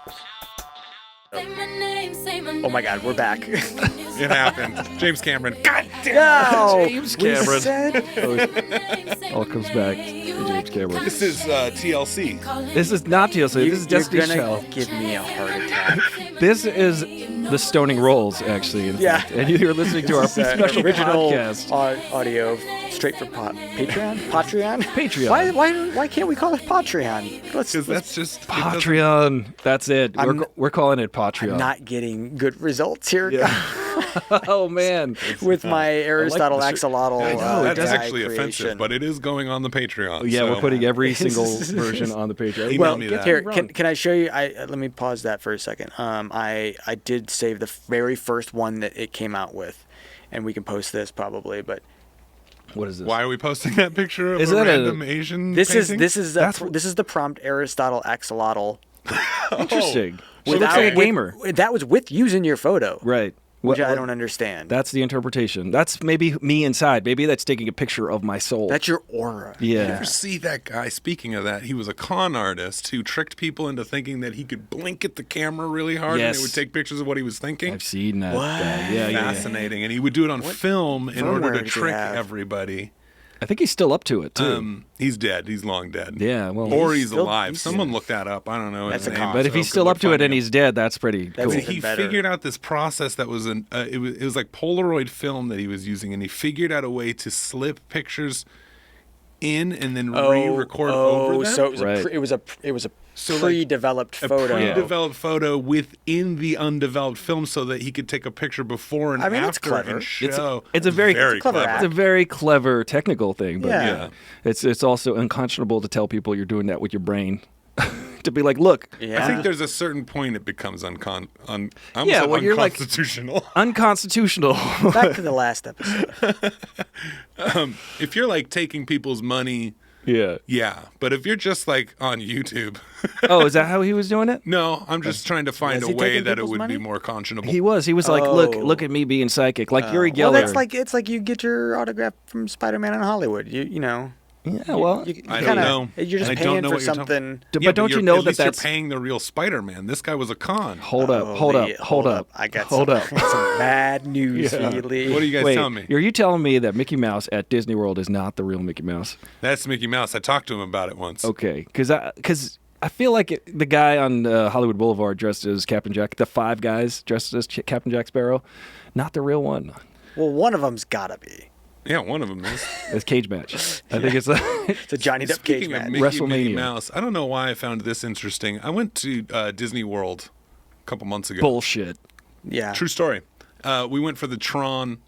[SPEAKER 3] Oh my God, we're back.
[SPEAKER 2] It happened. James Cameron. God damn.
[SPEAKER 3] No!
[SPEAKER 1] James
[SPEAKER 3] We
[SPEAKER 1] Cameron.
[SPEAKER 3] said-
[SPEAKER 1] All comes back to James Cameron.
[SPEAKER 2] This is TLC.
[SPEAKER 1] This is not TLC. This is Destiny's
[SPEAKER 3] You're gonna
[SPEAKER 1] Child.
[SPEAKER 3] give me a heart attack.
[SPEAKER 1] This is the Stoning Rolls, actually. In
[SPEAKER 3] Yeah.
[SPEAKER 1] fact. And you're listening to our special
[SPEAKER 3] original
[SPEAKER 1] podcast.
[SPEAKER 3] audio straight for Patreon? Patreon?
[SPEAKER 1] Patreon.
[SPEAKER 3] Why can't we call it Patreon?
[SPEAKER 2] Because that's just
[SPEAKER 1] Patreon. That's it. We're calling it Patreon.
[SPEAKER 3] I'm not getting good results here
[SPEAKER 1] Oh, man.
[SPEAKER 3] with my Aristotle
[SPEAKER 1] the
[SPEAKER 3] axolotl.
[SPEAKER 2] that's
[SPEAKER 3] guy
[SPEAKER 2] actually
[SPEAKER 3] creation.
[SPEAKER 2] offensive, but it is going on the Patreon.
[SPEAKER 1] Yeah,
[SPEAKER 2] so
[SPEAKER 1] we're putting every single version on the Patreon.
[SPEAKER 2] Email
[SPEAKER 3] Well,
[SPEAKER 2] me that.
[SPEAKER 3] here, can I show you? Let me pause that for a second. I did save the very first one that it came out with, and we can post this probably. But
[SPEAKER 1] What is this?
[SPEAKER 2] Why are we posting that picture of
[SPEAKER 1] Is
[SPEAKER 2] a
[SPEAKER 1] that a-
[SPEAKER 2] random Asian
[SPEAKER 3] this
[SPEAKER 2] painting?
[SPEAKER 3] is the prompt Aristotle axolotl.
[SPEAKER 1] Interesting. She looks like a gamer.
[SPEAKER 3] That was with using your photo,
[SPEAKER 1] Right.
[SPEAKER 3] which I
[SPEAKER 1] What-
[SPEAKER 3] don't understand.
[SPEAKER 1] That's the interpretation. That's maybe me inside. Maybe that's taking a picture of my soul.
[SPEAKER 3] That's your aura.
[SPEAKER 2] You
[SPEAKER 1] yeah.
[SPEAKER 2] ever see that guy? Speaking of that, he was a con artist who tricked people into thinking that he could blink at the camera really hard and
[SPEAKER 1] Yes.
[SPEAKER 2] it would take pictures of what he was thinking.
[SPEAKER 1] I've seen that
[SPEAKER 3] What?
[SPEAKER 1] guy. Yeah.
[SPEAKER 2] Fascinating. And he would do it on film in order
[SPEAKER 3] firmware
[SPEAKER 2] to
[SPEAKER 3] does he
[SPEAKER 2] trick
[SPEAKER 3] have?
[SPEAKER 2] everybody.
[SPEAKER 1] I think he's still up to it too.
[SPEAKER 2] He's dead. He's long dead.
[SPEAKER 1] Yeah, well,
[SPEAKER 2] or
[SPEAKER 3] he's
[SPEAKER 2] he's
[SPEAKER 3] still-
[SPEAKER 2] alive.
[SPEAKER 3] he's-
[SPEAKER 2] Someone look that up. I don't know
[SPEAKER 3] That's
[SPEAKER 2] his
[SPEAKER 3] a
[SPEAKER 2] name.
[SPEAKER 3] con.
[SPEAKER 1] but if
[SPEAKER 2] so
[SPEAKER 1] he's
[SPEAKER 2] good
[SPEAKER 1] still
[SPEAKER 2] luck
[SPEAKER 1] up to it
[SPEAKER 2] finding
[SPEAKER 1] and
[SPEAKER 2] him.
[SPEAKER 1] he's dead, that's pretty
[SPEAKER 3] That's
[SPEAKER 1] cool.
[SPEAKER 3] even
[SPEAKER 2] He
[SPEAKER 3] better.
[SPEAKER 2] figured out this process that was it was like Polaroid film that he was using, and he figured out a way to slip pictures in and then re-record over them.
[SPEAKER 3] So it was
[SPEAKER 1] Right.
[SPEAKER 3] it was a
[SPEAKER 2] So, like,
[SPEAKER 3] pre-developed
[SPEAKER 2] a
[SPEAKER 3] photo.
[SPEAKER 2] pre-developed photo within the undeveloped film, so that he could take a picture before and
[SPEAKER 3] I mean, that's
[SPEAKER 2] after
[SPEAKER 3] clever.
[SPEAKER 2] and show.
[SPEAKER 1] It's a very
[SPEAKER 3] clever
[SPEAKER 2] clever.
[SPEAKER 3] act.
[SPEAKER 1] It's a very clever technical thing, but
[SPEAKER 3] Yeah.
[SPEAKER 1] it's also unconscionable to tell people you're doing that with your brain. To be like, look,
[SPEAKER 3] Yeah.
[SPEAKER 2] I think there's a certain point it becomes
[SPEAKER 1] Yeah, when you're like-
[SPEAKER 2] unconstitutional.
[SPEAKER 1] unconstitutional.
[SPEAKER 3] Back to the last episode.
[SPEAKER 2] If you're like taking people's money,
[SPEAKER 1] yeah.
[SPEAKER 2] yeah. But if you're just like on YouTube,
[SPEAKER 1] Oh, is that how he was doing it?
[SPEAKER 2] no, I'm just trying to find
[SPEAKER 3] Was
[SPEAKER 2] a
[SPEAKER 3] he
[SPEAKER 2] way
[SPEAKER 3] taking
[SPEAKER 2] that it
[SPEAKER 3] people's
[SPEAKER 2] would
[SPEAKER 3] money?
[SPEAKER 2] be more conscionable.
[SPEAKER 1] He was. He was like,
[SPEAKER 3] Oh.
[SPEAKER 1] look at me being psychic, like Yuri Geller.
[SPEAKER 3] Well, that's like it's like you get your autograph from Spider-Man in Hollywood. You know.
[SPEAKER 1] yeah. Well,
[SPEAKER 3] You
[SPEAKER 2] I
[SPEAKER 3] kinda-
[SPEAKER 2] don't know.
[SPEAKER 3] You're just
[SPEAKER 2] I don't
[SPEAKER 3] paying
[SPEAKER 2] know
[SPEAKER 3] for
[SPEAKER 2] what you're talking-
[SPEAKER 3] something.
[SPEAKER 1] but don't you know
[SPEAKER 2] at
[SPEAKER 1] that
[SPEAKER 2] least
[SPEAKER 1] that's
[SPEAKER 2] you're paying the real Spider-Man? This guy was a con.
[SPEAKER 1] hold up.
[SPEAKER 3] I got
[SPEAKER 1] hold
[SPEAKER 3] some,
[SPEAKER 1] up.
[SPEAKER 3] some bad news
[SPEAKER 1] Yeah.
[SPEAKER 3] for you, Lee.
[SPEAKER 2] What are you guys
[SPEAKER 1] Wait,
[SPEAKER 2] telling me?
[SPEAKER 1] are you telling me that Mickey Mouse at Disney World is not the real Mickey Mouse?
[SPEAKER 2] That's Mickey Mouse. I talked to him about it once.
[SPEAKER 1] Okay, because I feel like the guy on Hollywood Boulevard dressed as Captain Jack, the five guys dressed as Captain Jack Sparrow, not the real one.
[SPEAKER 3] Well, one of them's gotta be.
[SPEAKER 2] Yeah, one of them is.
[SPEAKER 1] It's cage match. I think it's
[SPEAKER 3] It's a Johnny Depp cage
[SPEAKER 2] Speaking of
[SPEAKER 3] match.
[SPEAKER 2] Mickey
[SPEAKER 1] WrestleMania.
[SPEAKER 2] Minnie Mouse, I don't know why I found this interesting. I went to Disney World a couple months ago.
[SPEAKER 1] bullshit.
[SPEAKER 3] Yeah.
[SPEAKER 2] True story. We went for the Tron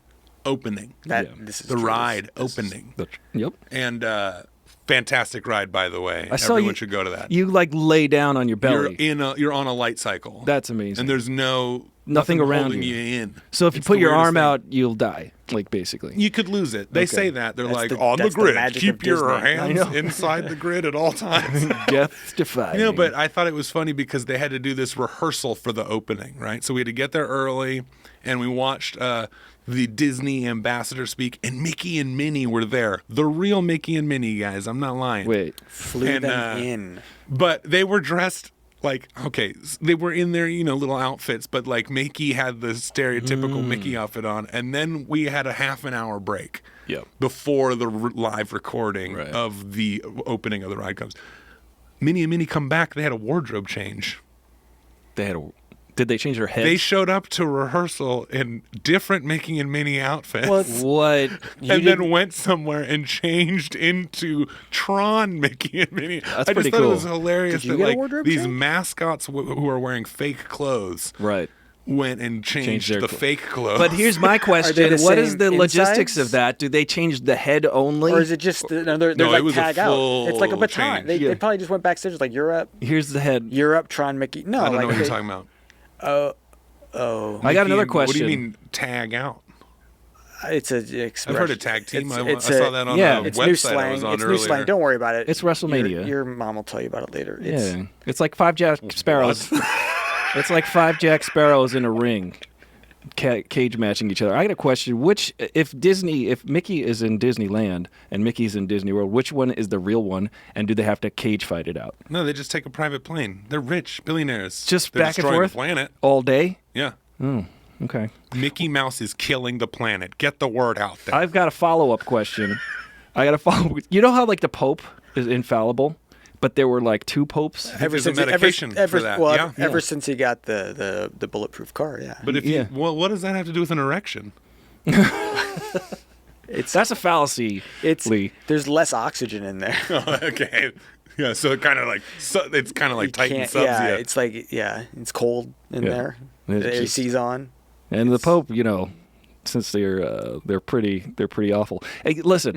[SPEAKER 2] opening,
[SPEAKER 3] This is
[SPEAKER 2] the
[SPEAKER 3] true.
[SPEAKER 2] ride
[SPEAKER 3] This is-
[SPEAKER 2] opening,
[SPEAKER 1] Yep.
[SPEAKER 2] and fantastic ride, by the way.
[SPEAKER 1] I saw
[SPEAKER 2] Everyone
[SPEAKER 1] you
[SPEAKER 2] should go to that.
[SPEAKER 1] You like lay down on your
[SPEAKER 2] You're
[SPEAKER 1] belly.
[SPEAKER 2] you're on a light cycle.
[SPEAKER 1] That's amazing.
[SPEAKER 2] And there's
[SPEAKER 1] Nothing around
[SPEAKER 2] holding
[SPEAKER 1] you.
[SPEAKER 2] in.
[SPEAKER 1] So if you
[SPEAKER 2] It's
[SPEAKER 1] put
[SPEAKER 2] the
[SPEAKER 1] your
[SPEAKER 2] weirdest
[SPEAKER 1] arm
[SPEAKER 2] thing.
[SPEAKER 1] out, you'll die. Like basically.
[SPEAKER 2] You could lose it. They say that. They're
[SPEAKER 3] That's
[SPEAKER 2] like,
[SPEAKER 3] the-
[SPEAKER 2] on the
[SPEAKER 3] that's the
[SPEAKER 2] grid.
[SPEAKER 3] magic
[SPEAKER 2] Keep
[SPEAKER 3] of
[SPEAKER 2] your
[SPEAKER 3] Disney.
[SPEAKER 1] I
[SPEAKER 2] hands
[SPEAKER 1] know.
[SPEAKER 2] inside the grid at all times.
[SPEAKER 1] Death defying.
[SPEAKER 2] No, but I thought it was funny because they had to do this rehearsal for the opening, right? So we had to get there early, and we watched the Disney ambassador speak, and Mickey and Minnie were there. The real Mickey and Minnie, guys. I'm not lying.
[SPEAKER 1] Wait.
[SPEAKER 3] Flew
[SPEAKER 2] And,
[SPEAKER 3] them in.
[SPEAKER 2] But they were dressed like, okay, they were in their, little outfits, but like Mickey had the stereotypical Mickey outfit on. And then we had a half an hour break
[SPEAKER 1] Yep.
[SPEAKER 2] before the live recording
[SPEAKER 1] Right.
[SPEAKER 2] of the opening of the ride comes. Minnie and Minnie come back. They had a wardrobe change.
[SPEAKER 1] Did they change their heads?
[SPEAKER 2] They showed up to rehearsal in different Mickey and Minnie outfits.
[SPEAKER 1] What?
[SPEAKER 2] And then went somewhere and changed into Tron Mickey and Minnie.
[SPEAKER 1] That's
[SPEAKER 2] I
[SPEAKER 1] pretty
[SPEAKER 2] just thought
[SPEAKER 1] cool.
[SPEAKER 2] it was hilarious
[SPEAKER 3] Did you
[SPEAKER 2] that
[SPEAKER 3] get a
[SPEAKER 2] like
[SPEAKER 3] wardrobe
[SPEAKER 2] these
[SPEAKER 3] change?
[SPEAKER 2] mascots who are wearing fake clothes
[SPEAKER 1] Right.
[SPEAKER 2] went and changed
[SPEAKER 1] their
[SPEAKER 2] the
[SPEAKER 1] clo-
[SPEAKER 2] fake clothes.
[SPEAKER 1] But here's my question:
[SPEAKER 3] the
[SPEAKER 1] what is
[SPEAKER 3] same
[SPEAKER 1] the logistics
[SPEAKER 3] insides?
[SPEAKER 1] of that? Do they change the head only?
[SPEAKER 3] Or is it just they're
[SPEAKER 2] No, it
[SPEAKER 3] like
[SPEAKER 2] was a
[SPEAKER 3] tag out? It's like a
[SPEAKER 2] full
[SPEAKER 3] baton.
[SPEAKER 2] change.
[SPEAKER 3] They
[SPEAKER 1] Yeah.
[SPEAKER 3] probably just went backstage like you're up,
[SPEAKER 1] Here's the head.
[SPEAKER 3] Tron Mickey. No,
[SPEAKER 2] I don't
[SPEAKER 3] like
[SPEAKER 2] know what you're
[SPEAKER 3] they-
[SPEAKER 2] talking about.
[SPEAKER 1] I got another
[SPEAKER 2] Mickey,
[SPEAKER 1] question.
[SPEAKER 2] What do you mean tag out?
[SPEAKER 3] It's a
[SPEAKER 2] I've
[SPEAKER 3] expression.
[SPEAKER 2] heard of tag team. I
[SPEAKER 3] It's
[SPEAKER 2] saw that on
[SPEAKER 1] yeah,
[SPEAKER 2] the
[SPEAKER 3] It's new
[SPEAKER 2] website I
[SPEAKER 3] slang.
[SPEAKER 2] was on
[SPEAKER 3] It's
[SPEAKER 2] earlier.
[SPEAKER 3] new slang. Don't worry about it.
[SPEAKER 1] It's WrestleMania.
[SPEAKER 3] Your mom will tell you about it later. It's,
[SPEAKER 1] Yeah, it's like 5 Jack Sparrows. It's like 5 Jack Sparrows in a ring, cage matching each other. I got a question: if Mickey is in Disneyland and Mickey's in Disney World, which one is the real one? And do they have to cage fight it out
[SPEAKER 2] No, they just take a private plane. They're rich billionaires.
[SPEAKER 1] just
[SPEAKER 2] They're
[SPEAKER 1] back and
[SPEAKER 2] destroying
[SPEAKER 1] forth
[SPEAKER 2] the planet.
[SPEAKER 1] all day?
[SPEAKER 2] Yeah.
[SPEAKER 1] Okay.
[SPEAKER 2] Mickey Mouse is killing the planet. Get the word out there.
[SPEAKER 1] I've got a follow-up question. You know how like the Pope is infallible, but there were like 2 popes.
[SPEAKER 2] There's a medication for that.
[SPEAKER 3] Well,
[SPEAKER 2] yeah.
[SPEAKER 3] ever since he got the bulletproof car, yeah.
[SPEAKER 2] But if
[SPEAKER 1] Yeah.
[SPEAKER 2] what does that have to do with an erection?
[SPEAKER 1] That's a fallacy. Lee.
[SPEAKER 3] There's less oxygen in there.
[SPEAKER 2] Oh, okay. Yeah, so it kind of like
[SPEAKER 3] You
[SPEAKER 2] tightens
[SPEAKER 3] can't-
[SPEAKER 2] up.
[SPEAKER 3] yeah,
[SPEAKER 2] Yeah,
[SPEAKER 3] it's like it's cold in
[SPEAKER 1] Yeah.
[SPEAKER 3] there.
[SPEAKER 1] It's
[SPEAKER 3] The
[SPEAKER 1] just-
[SPEAKER 3] AC's on.
[SPEAKER 1] And the Pope, since they're pretty awful. Hey, listen,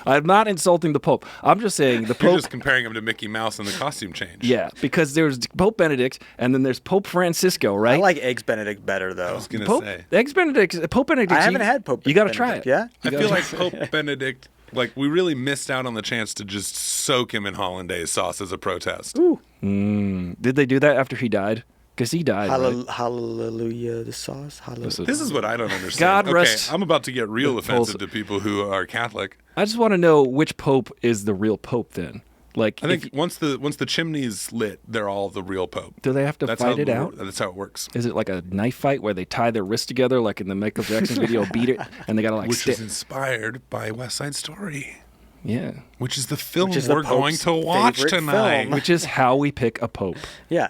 [SPEAKER 1] I'm not insulting the Pope. I'm just saying the
[SPEAKER 2] You're
[SPEAKER 1] Pope.
[SPEAKER 2] just comparing him to Mickey Mouse and the costume change.
[SPEAKER 1] Yeah, because there's Pope Benedict and then there's Pope Francisco, right?
[SPEAKER 3] I like Eggs Benedict better though.
[SPEAKER 2] I was gonna
[SPEAKER 1] Pope
[SPEAKER 2] say.
[SPEAKER 1] Pope Benedict.
[SPEAKER 3] I haven't had Pope.
[SPEAKER 1] You got to try it.
[SPEAKER 3] Benedict, Yeah.
[SPEAKER 2] I feel like Pope Benedict, we really missed out on the chance to just soak him in hollandaise sauce as a protest.
[SPEAKER 3] Ooh.
[SPEAKER 1] Did they do that after he died? Because he died. right?
[SPEAKER 3] Hallelujah, the sauce. Hallelujah.
[SPEAKER 2] This is what I don't understand.
[SPEAKER 1] God
[SPEAKER 2] okay,
[SPEAKER 1] rest
[SPEAKER 2] I'm about to get real
[SPEAKER 1] the
[SPEAKER 2] offensive
[SPEAKER 1] pulse.
[SPEAKER 2] to people who are Catholic.
[SPEAKER 1] I just want to know which Pope is the real Pope then. Like,
[SPEAKER 2] I think once the chimney's lit, they're all the real Pope.
[SPEAKER 1] do they have to
[SPEAKER 2] That's
[SPEAKER 1] fight
[SPEAKER 2] how
[SPEAKER 1] it out?
[SPEAKER 2] That's how it works.
[SPEAKER 1] Is it like a knife fight where they tie their wrists together, like in the Michael Jackson video "Beat It," and they gotta like
[SPEAKER 2] Which
[SPEAKER 1] stick?
[SPEAKER 2] is inspired by West Side Story,
[SPEAKER 1] Yeah,
[SPEAKER 2] which is the film
[SPEAKER 3] Which is the
[SPEAKER 2] we're going
[SPEAKER 3] Pope's
[SPEAKER 2] to watch
[SPEAKER 3] favorite
[SPEAKER 2] tonight.
[SPEAKER 3] film.
[SPEAKER 1] which is how we pick a Pope.
[SPEAKER 3] Yeah.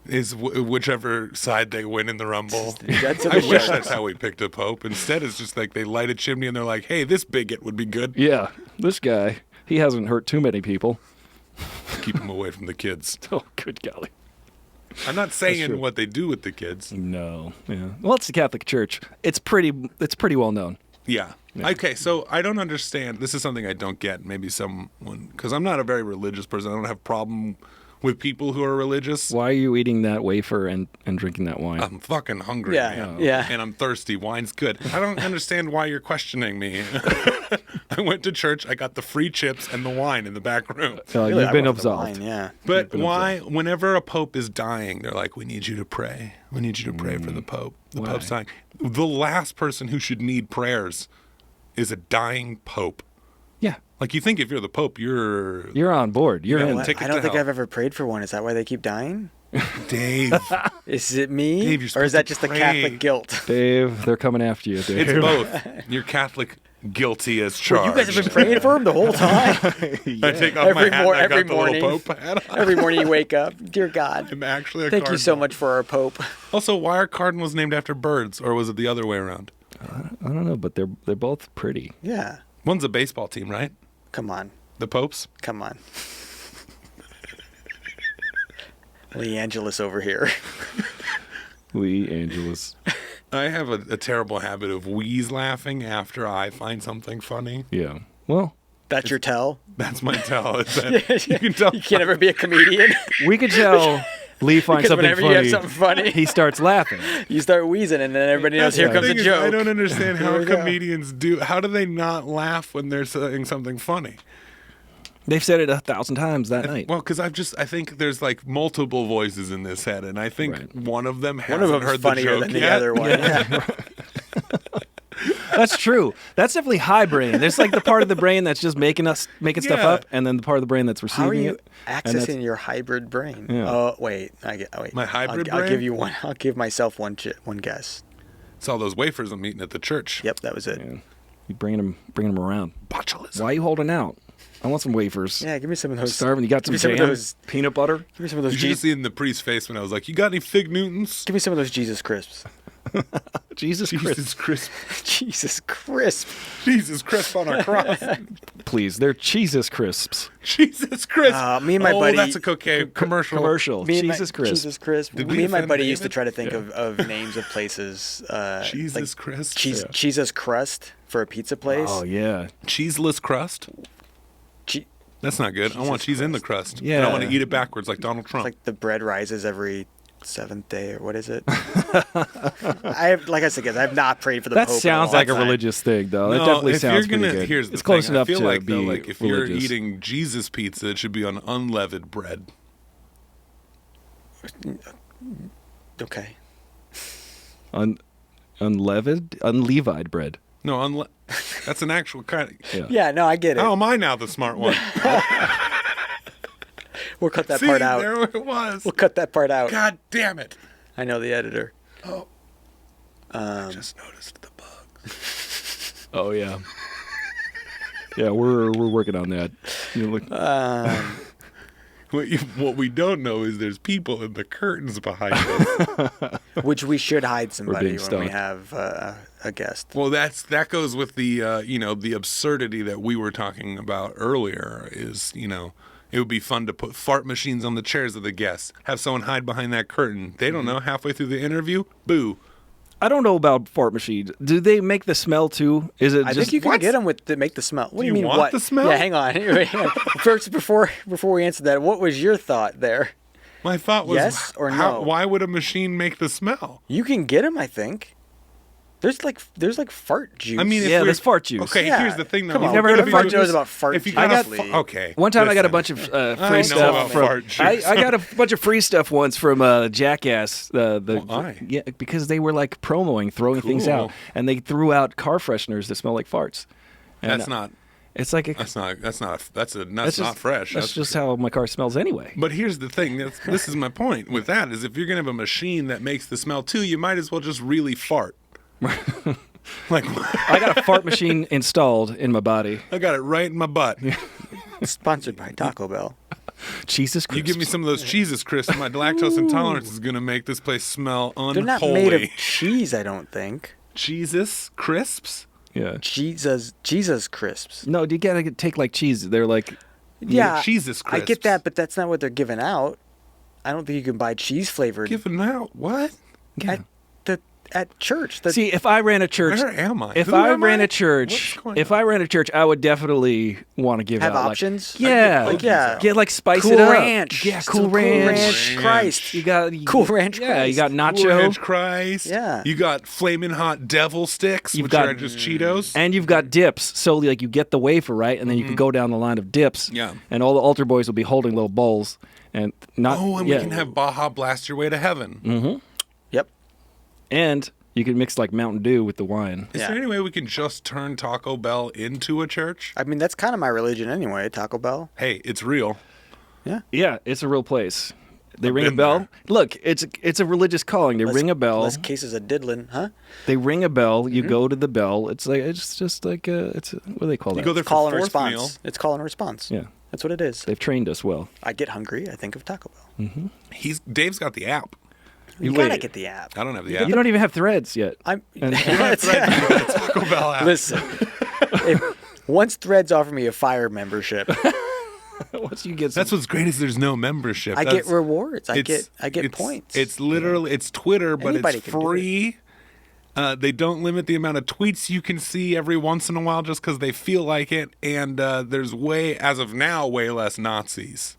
[SPEAKER 2] Is whichever side they win in the Rumble.
[SPEAKER 3] That's
[SPEAKER 2] I wish that's how we picked a Pope. Instead, it's just like they light a chimney and they're like, hey, this bigot would be good.
[SPEAKER 1] Yeah, this guy, he hasn't hurt too many people.
[SPEAKER 2] Keep him away from the kids.
[SPEAKER 1] Oh, good golly.
[SPEAKER 2] I'm not
[SPEAKER 1] true.
[SPEAKER 2] saying what they do with the kids.
[SPEAKER 1] No. Yeah. Well, it's the Catholic Church. It's pretty well known.
[SPEAKER 2] Yeah. Okay, so I don't understand. This is something I don't get. Maybe someone, because I'm not a very religious person. I don't have a problem with people who are religious.
[SPEAKER 1] Why are you eating that wafer and drinking that wine?
[SPEAKER 2] I'm fucking hungry,
[SPEAKER 3] Yeah,
[SPEAKER 2] man.
[SPEAKER 3] yeah.
[SPEAKER 2] And I'm thirsty. Wine's good. I don't understand why you're questioning me. I went to church. I got the free chips and the wine in the back room.
[SPEAKER 3] Really,
[SPEAKER 1] You've
[SPEAKER 3] I
[SPEAKER 1] been
[SPEAKER 3] wanted the
[SPEAKER 1] absolved.
[SPEAKER 3] wine, yeah.
[SPEAKER 2] But why, whenever a pope is dying, they're like, we need you to pray. We need you to pray for the pope. The
[SPEAKER 1] Why?
[SPEAKER 2] pope's dying. The last person who should need prayers is a dying pope.
[SPEAKER 1] Yeah.
[SPEAKER 2] Like, you think if you're the pope, you're
[SPEAKER 1] You're on board. You're
[SPEAKER 2] Yeah,
[SPEAKER 1] in.
[SPEAKER 2] what? Ticket
[SPEAKER 3] I don't
[SPEAKER 2] to
[SPEAKER 3] think
[SPEAKER 2] hell.
[SPEAKER 3] I've ever prayed for one. Is that why they keep dying?
[SPEAKER 2] Dave.
[SPEAKER 3] Is it me?
[SPEAKER 2] Dave, you're
[SPEAKER 3] or
[SPEAKER 2] supposed
[SPEAKER 3] is that
[SPEAKER 2] to
[SPEAKER 3] just the
[SPEAKER 2] pray.
[SPEAKER 3] Catholic guilt?
[SPEAKER 1] Dave, they're coming after you, Dave.
[SPEAKER 2] It's both. You're Catholic guilty as
[SPEAKER 3] Well,
[SPEAKER 2] charged.
[SPEAKER 3] you guys have been praying for him the whole time.
[SPEAKER 2] I take off my hat and I got the little pope hat on.
[SPEAKER 3] Every morning you wake up, dear God.
[SPEAKER 2] I'm actually a
[SPEAKER 3] Thank you so
[SPEAKER 2] cardinal.
[SPEAKER 3] much for our Pope.
[SPEAKER 2] Also, why are cardinals named after birds, or was it the other way around?
[SPEAKER 1] I don't know, but they're both pretty.
[SPEAKER 3] Yeah.
[SPEAKER 2] One's a baseball team, right?
[SPEAKER 3] Come on.
[SPEAKER 2] The Popes?
[SPEAKER 3] Come on. Lee Angelus over here.
[SPEAKER 1] Lee Angelus.
[SPEAKER 2] I have a terrible habit of wheeze laughing after I find something funny.
[SPEAKER 1] Yeah. Well,
[SPEAKER 3] That's your tell?
[SPEAKER 2] That's my tell. Is that you can tell.
[SPEAKER 3] You can't ever be a comedian.
[SPEAKER 1] we could tell Lee finds
[SPEAKER 3] Because
[SPEAKER 1] something
[SPEAKER 3] whenever
[SPEAKER 1] funny.
[SPEAKER 3] you have something funny,
[SPEAKER 1] He starts laughing.
[SPEAKER 3] you start wheezing, and then everybody knows here
[SPEAKER 2] The
[SPEAKER 3] comes a
[SPEAKER 2] thing is,
[SPEAKER 3] joke.
[SPEAKER 2] I don't understand
[SPEAKER 3] Here
[SPEAKER 2] how
[SPEAKER 3] we go.
[SPEAKER 2] comedians do. How do they not laugh when they're saying something funny?
[SPEAKER 1] They've said it 1,000 times that night.
[SPEAKER 2] Well, because I think there's like multiple voices in this head, and I think
[SPEAKER 1] Right.
[SPEAKER 2] one of them
[SPEAKER 3] One
[SPEAKER 2] hasn't
[SPEAKER 3] of them is
[SPEAKER 2] heard the
[SPEAKER 3] funnier
[SPEAKER 2] joke
[SPEAKER 3] than the
[SPEAKER 2] yet.
[SPEAKER 3] other one. Yeah.
[SPEAKER 1] That's true. That's definitely high brain. There's like the part of the brain that's just making stuff
[SPEAKER 2] Yeah.
[SPEAKER 1] up, and then the part of the brain that's receiving
[SPEAKER 3] How are you
[SPEAKER 1] it. and that's-
[SPEAKER 3] accessing your hybrid brain?
[SPEAKER 1] Yeah.
[SPEAKER 3] Oh wait, wait.
[SPEAKER 2] My hybrid
[SPEAKER 3] I'll
[SPEAKER 2] brain?
[SPEAKER 3] give you one. I'll give myself one guess.
[SPEAKER 2] It's all those wafers I'm eating at the church.
[SPEAKER 3] Yep, that was it.
[SPEAKER 1] Yeah. You bringing them around.
[SPEAKER 2] Botulism.
[SPEAKER 1] Why are you holding out? I want some wafers.
[SPEAKER 3] Yeah, give me some of those.
[SPEAKER 1] Starving. You got
[SPEAKER 3] give
[SPEAKER 1] some
[SPEAKER 3] me
[SPEAKER 1] jam,
[SPEAKER 3] of those.
[SPEAKER 1] peanut butter.
[SPEAKER 3] Give me some of
[SPEAKER 2] You
[SPEAKER 3] those.
[SPEAKER 2] should have seen the priest's face when I was like, "You got any fig Newtons?"
[SPEAKER 3] Give me some of those Jesus crisps.
[SPEAKER 1] Jesus Christ.
[SPEAKER 2] Jesus crisp.
[SPEAKER 3] Jesus crisp.
[SPEAKER 2] Jesus crisp on a cross.
[SPEAKER 1] Please, they're Jesus crisps.
[SPEAKER 2] Jesus crisp.
[SPEAKER 3] Me and my buddy-
[SPEAKER 2] that's a cocaine commercial.
[SPEAKER 1] Commercial.
[SPEAKER 3] Me and
[SPEAKER 1] Jesus
[SPEAKER 3] my,
[SPEAKER 1] crisp.
[SPEAKER 3] Jesus crisp.
[SPEAKER 2] Did we
[SPEAKER 3] Me and my
[SPEAKER 2] offend
[SPEAKER 3] buddy used to
[SPEAKER 2] David?
[SPEAKER 3] try to think of names of places.
[SPEAKER 2] Jesus
[SPEAKER 3] like
[SPEAKER 2] crisp.
[SPEAKER 3] Jesus crust for a pizza place.
[SPEAKER 1] Oh yeah.
[SPEAKER 2] Cheeseless crust.
[SPEAKER 3] Che-
[SPEAKER 2] That's not good. I want
[SPEAKER 3] Jesus
[SPEAKER 2] cheese in the crust.
[SPEAKER 1] Yeah.
[SPEAKER 2] And I want to eat it backwards like Donald Trump.
[SPEAKER 3] like the bread rises every seventh day, or what is it? Like I said, guys, I have not prayed for the
[SPEAKER 1] That
[SPEAKER 3] Pope in
[SPEAKER 1] sounds
[SPEAKER 3] long
[SPEAKER 1] like a
[SPEAKER 3] time.
[SPEAKER 1] religious thing, though. It
[SPEAKER 2] No,
[SPEAKER 1] definitely
[SPEAKER 2] if
[SPEAKER 1] sounds
[SPEAKER 2] you're gonna,
[SPEAKER 1] pretty good.
[SPEAKER 2] Here's the
[SPEAKER 1] it's close
[SPEAKER 2] thing.
[SPEAKER 1] enough
[SPEAKER 2] I feel
[SPEAKER 1] to
[SPEAKER 2] like,
[SPEAKER 1] be
[SPEAKER 2] though, like if you're
[SPEAKER 1] religious.
[SPEAKER 2] eating Jesus pizza, it should be on unleavened bread.
[SPEAKER 3] Okay.
[SPEAKER 1] Unleavened bread.
[SPEAKER 2] No, that's an actual kind.
[SPEAKER 1] Yeah.
[SPEAKER 3] Yeah, no, I get it.
[SPEAKER 2] How am I now the smart one?
[SPEAKER 3] We'll cut that
[SPEAKER 2] See,
[SPEAKER 3] part out.
[SPEAKER 2] there it was.
[SPEAKER 3] We'll cut that part out.
[SPEAKER 2] God damn it!
[SPEAKER 3] I know the editor.
[SPEAKER 2] I just noticed the bugs.
[SPEAKER 1] Oh yeah. Yeah, we're working on that. You know, look,
[SPEAKER 2] What we don't know is there's people in the curtains behind us.
[SPEAKER 3] Which we should hide somebody
[SPEAKER 1] being
[SPEAKER 3] when we
[SPEAKER 1] stalked.
[SPEAKER 3] have a guest.
[SPEAKER 2] Well, that goes with the the absurdity that we were talking about earlier. Is it would be fun to put fart machines on the chairs of the guests. Have someone hide behind that curtain. They don't know. Halfway through the interview, boo.
[SPEAKER 1] I don't know about fart machines. Do they make the smell too? Is it
[SPEAKER 3] I
[SPEAKER 1] just
[SPEAKER 3] think you can
[SPEAKER 2] what?
[SPEAKER 3] get them to make the smell. What do
[SPEAKER 2] Do
[SPEAKER 3] you
[SPEAKER 2] you
[SPEAKER 3] mean?
[SPEAKER 2] want
[SPEAKER 3] what?
[SPEAKER 2] the smell?
[SPEAKER 3] Yeah, hang on. Hang on. First, before we answer that, what was your thought there?
[SPEAKER 2] My thought was,
[SPEAKER 3] Yes or no?
[SPEAKER 2] why would a machine make the smell?
[SPEAKER 3] You can get them, I think. There's like fart juice.
[SPEAKER 2] I mean, if
[SPEAKER 1] Yeah,
[SPEAKER 2] we're-
[SPEAKER 1] there's fart juice.
[SPEAKER 2] Okay,
[SPEAKER 3] Yeah.
[SPEAKER 2] here's the thing, though.
[SPEAKER 3] Come
[SPEAKER 2] If
[SPEAKER 3] on,
[SPEAKER 2] you're
[SPEAKER 1] never
[SPEAKER 2] gonna
[SPEAKER 1] heard of
[SPEAKER 2] be
[SPEAKER 1] fart
[SPEAKER 2] doing-
[SPEAKER 3] juice? About fart
[SPEAKER 2] If you
[SPEAKER 3] juice?
[SPEAKER 2] got
[SPEAKER 3] Honestly.
[SPEAKER 2] okay.
[SPEAKER 1] One time I got a
[SPEAKER 2] listen.
[SPEAKER 1] bunch of
[SPEAKER 2] I
[SPEAKER 1] free
[SPEAKER 2] know
[SPEAKER 1] stuff
[SPEAKER 2] about
[SPEAKER 1] from.
[SPEAKER 2] fart juice.
[SPEAKER 1] I got a bunch of free stuff once from Jackass.
[SPEAKER 2] Why?
[SPEAKER 1] Yeah, because they were like promoing, throwing things out,
[SPEAKER 2] Cool.
[SPEAKER 1] and they threw out car fresheners that smell like farts. And
[SPEAKER 2] That's not.
[SPEAKER 1] It's like
[SPEAKER 2] That's not
[SPEAKER 1] just,
[SPEAKER 2] not fresh.
[SPEAKER 1] That's just how my car smells anyway.
[SPEAKER 2] But here's the thing. This is my point with that is if you're gonna have a machine that makes the smell too, you might as well just really fart. Like
[SPEAKER 1] I got a fart machine installed in my body.
[SPEAKER 2] I got it right in my butt.
[SPEAKER 3] Sponsored by Taco Bell.
[SPEAKER 1] Jesus Christ!
[SPEAKER 2] You give me some of those cheeses, Chris. My lactose intolerance is gonna make this place smell unholy.
[SPEAKER 3] They're not made of cheese, I don't think.
[SPEAKER 2] Jesus crisps.
[SPEAKER 1] Yeah.
[SPEAKER 3] Jesus crisps.
[SPEAKER 1] No, you gotta take like cheese. They're like
[SPEAKER 3] Yeah,
[SPEAKER 2] Jesus
[SPEAKER 3] I get
[SPEAKER 2] crisps.
[SPEAKER 3] that, but that's not what they're giving out. I don't think you can buy cheese flavored
[SPEAKER 2] Giving out what?
[SPEAKER 3] at church.
[SPEAKER 1] See, if I ran a church,
[SPEAKER 2] Where am I?
[SPEAKER 1] if
[SPEAKER 2] Who
[SPEAKER 1] I
[SPEAKER 2] am
[SPEAKER 1] ran
[SPEAKER 2] I?
[SPEAKER 1] a church,
[SPEAKER 2] What's going
[SPEAKER 1] if
[SPEAKER 2] on?
[SPEAKER 1] I ran a church, I would definitely want to give
[SPEAKER 3] Have
[SPEAKER 1] out
[SPEAKER 3] options?
[SPEAKER 1] Like, yeah,
[SPEAKER 2] Like, yeah.
[SPEAKER 1] get like spice
[SPEAKER 3] Cool
[SPEAKER 1] it up.
[SPEAKER 3] Ranch.
[SPEAKER 1] Yeah,
[SPEAKER 3] Some
[SPEAKER 1] Cool
[SPEAKER 3] Cool
[SPEAKER 1] Ranch.
[SPEAKER 3] Ranch. Christ.
[SPEAKER 1] You got
[SPEAKER 3] Cool Ranch
[SPEAKER 1] Yeah, you
[SPEAKER 3] Christ.
[SPEAKER 1] got
[SPEAKER 2] Cool
[SPEAKER 1] nacho,
[SPEAKER 2] Ranch Christ.
[SPEAKER 3] Yeah.
[SPEAKER 2] You got flaming hot devil sticks,
[SPEAKER 1] You've
[SPEAKER 2] which
[SPEAKER 1] got-
[SPEAKER 2] are just Cheetos.
[SPEAKER 1] and you've got dips. So like you get the wafer right, and then you can go down the line of dips.
[SPEAKER 2] Yeah.
[SPEAKER 1] and all the altar boys will be holding little bowls, and not.
[SPEAKER 2] Oh, and
[SPEAKER 1] yeah.
[SPEAKER 2] we can have Baja Blast Your Way to Heaven.
[SPEAKER 3] Yep.
[SPEAKER 1] and you can mix like Mountain Dew with the wine.
[SPEAKER 2] Is
[SPEAKER 3] Yeah.
[SPEAKER 2] there any way we can just turn Taco Bell into a church?
[SPEAKER 3] I mean, that's kind of my religion anyway, Taco Bell.
[SPEAKER 2] Hey, it's real.
[SPEAKER 1] Yeah, it's a real place. They ring a
[SPEAKER 2] been
[SPEAKER 1] bell.
[SPEAKER 2] there.
[SPEAKER 1] Look, it's a religious calling. They ring a bell.
[SPEAKER 3] Less cases of diddling, huh?
[SPEAKER 1] They ring a bell. You go to the bell. It's just like what do they call that?
[SPEAKER 2] You go there for
[SPEAKER 3] Call and
[SPEAKER 2] fourth
[SPEAKER 3] response.
[SPEAKER 2] meal.
[SPEAKER 3] It's call and response.
[SPEAKER 1] Yeah.
[SPEAKER 3] That's what it is.
[SPEAKER 1] They've trained us well.
[SPEAKER 3] I get hungry, I think of Taco Bell.
[SPEAKER 2] Dave's got the app.
[SPEAKER 3] You
[SPEAKER 1] wait.
[SPEAKER 3] gotta get the app.
[SPEAKER 2] I don't have the app.
[SPEAKER 1] You don't even have Threads yet.
[SPEAKER 3] I'm.
[SPEAKER 1] And-
[SPEAKER 2] Taco Bell app.
[SPEAKER 3] Listen, once Threads offer me a Fire membership,
[SPEAKER 1] Once you get
[SPEAKER 2] That's what's great is there's no membership.
[SPEAKER 3] I get
[SPEAKER 2] That's-
[SPEAKER 3] rewards. I
[SPEAKER 2] it's-
[SPEAKER 3] get
[SPEAKER 2] it's-
[SPEAKER 3] points.
[SPEAKER 2] It's literally it's Twitter, but
[SPEAKER 3] Anybody
[SPEAKER 2] it's
[SPEAKER 3] can do it.
[SPEAKER 2] free. They don't limit the amount of tweets you can see every once in a while just because they feel like it. And there's as of now, way less Nazis.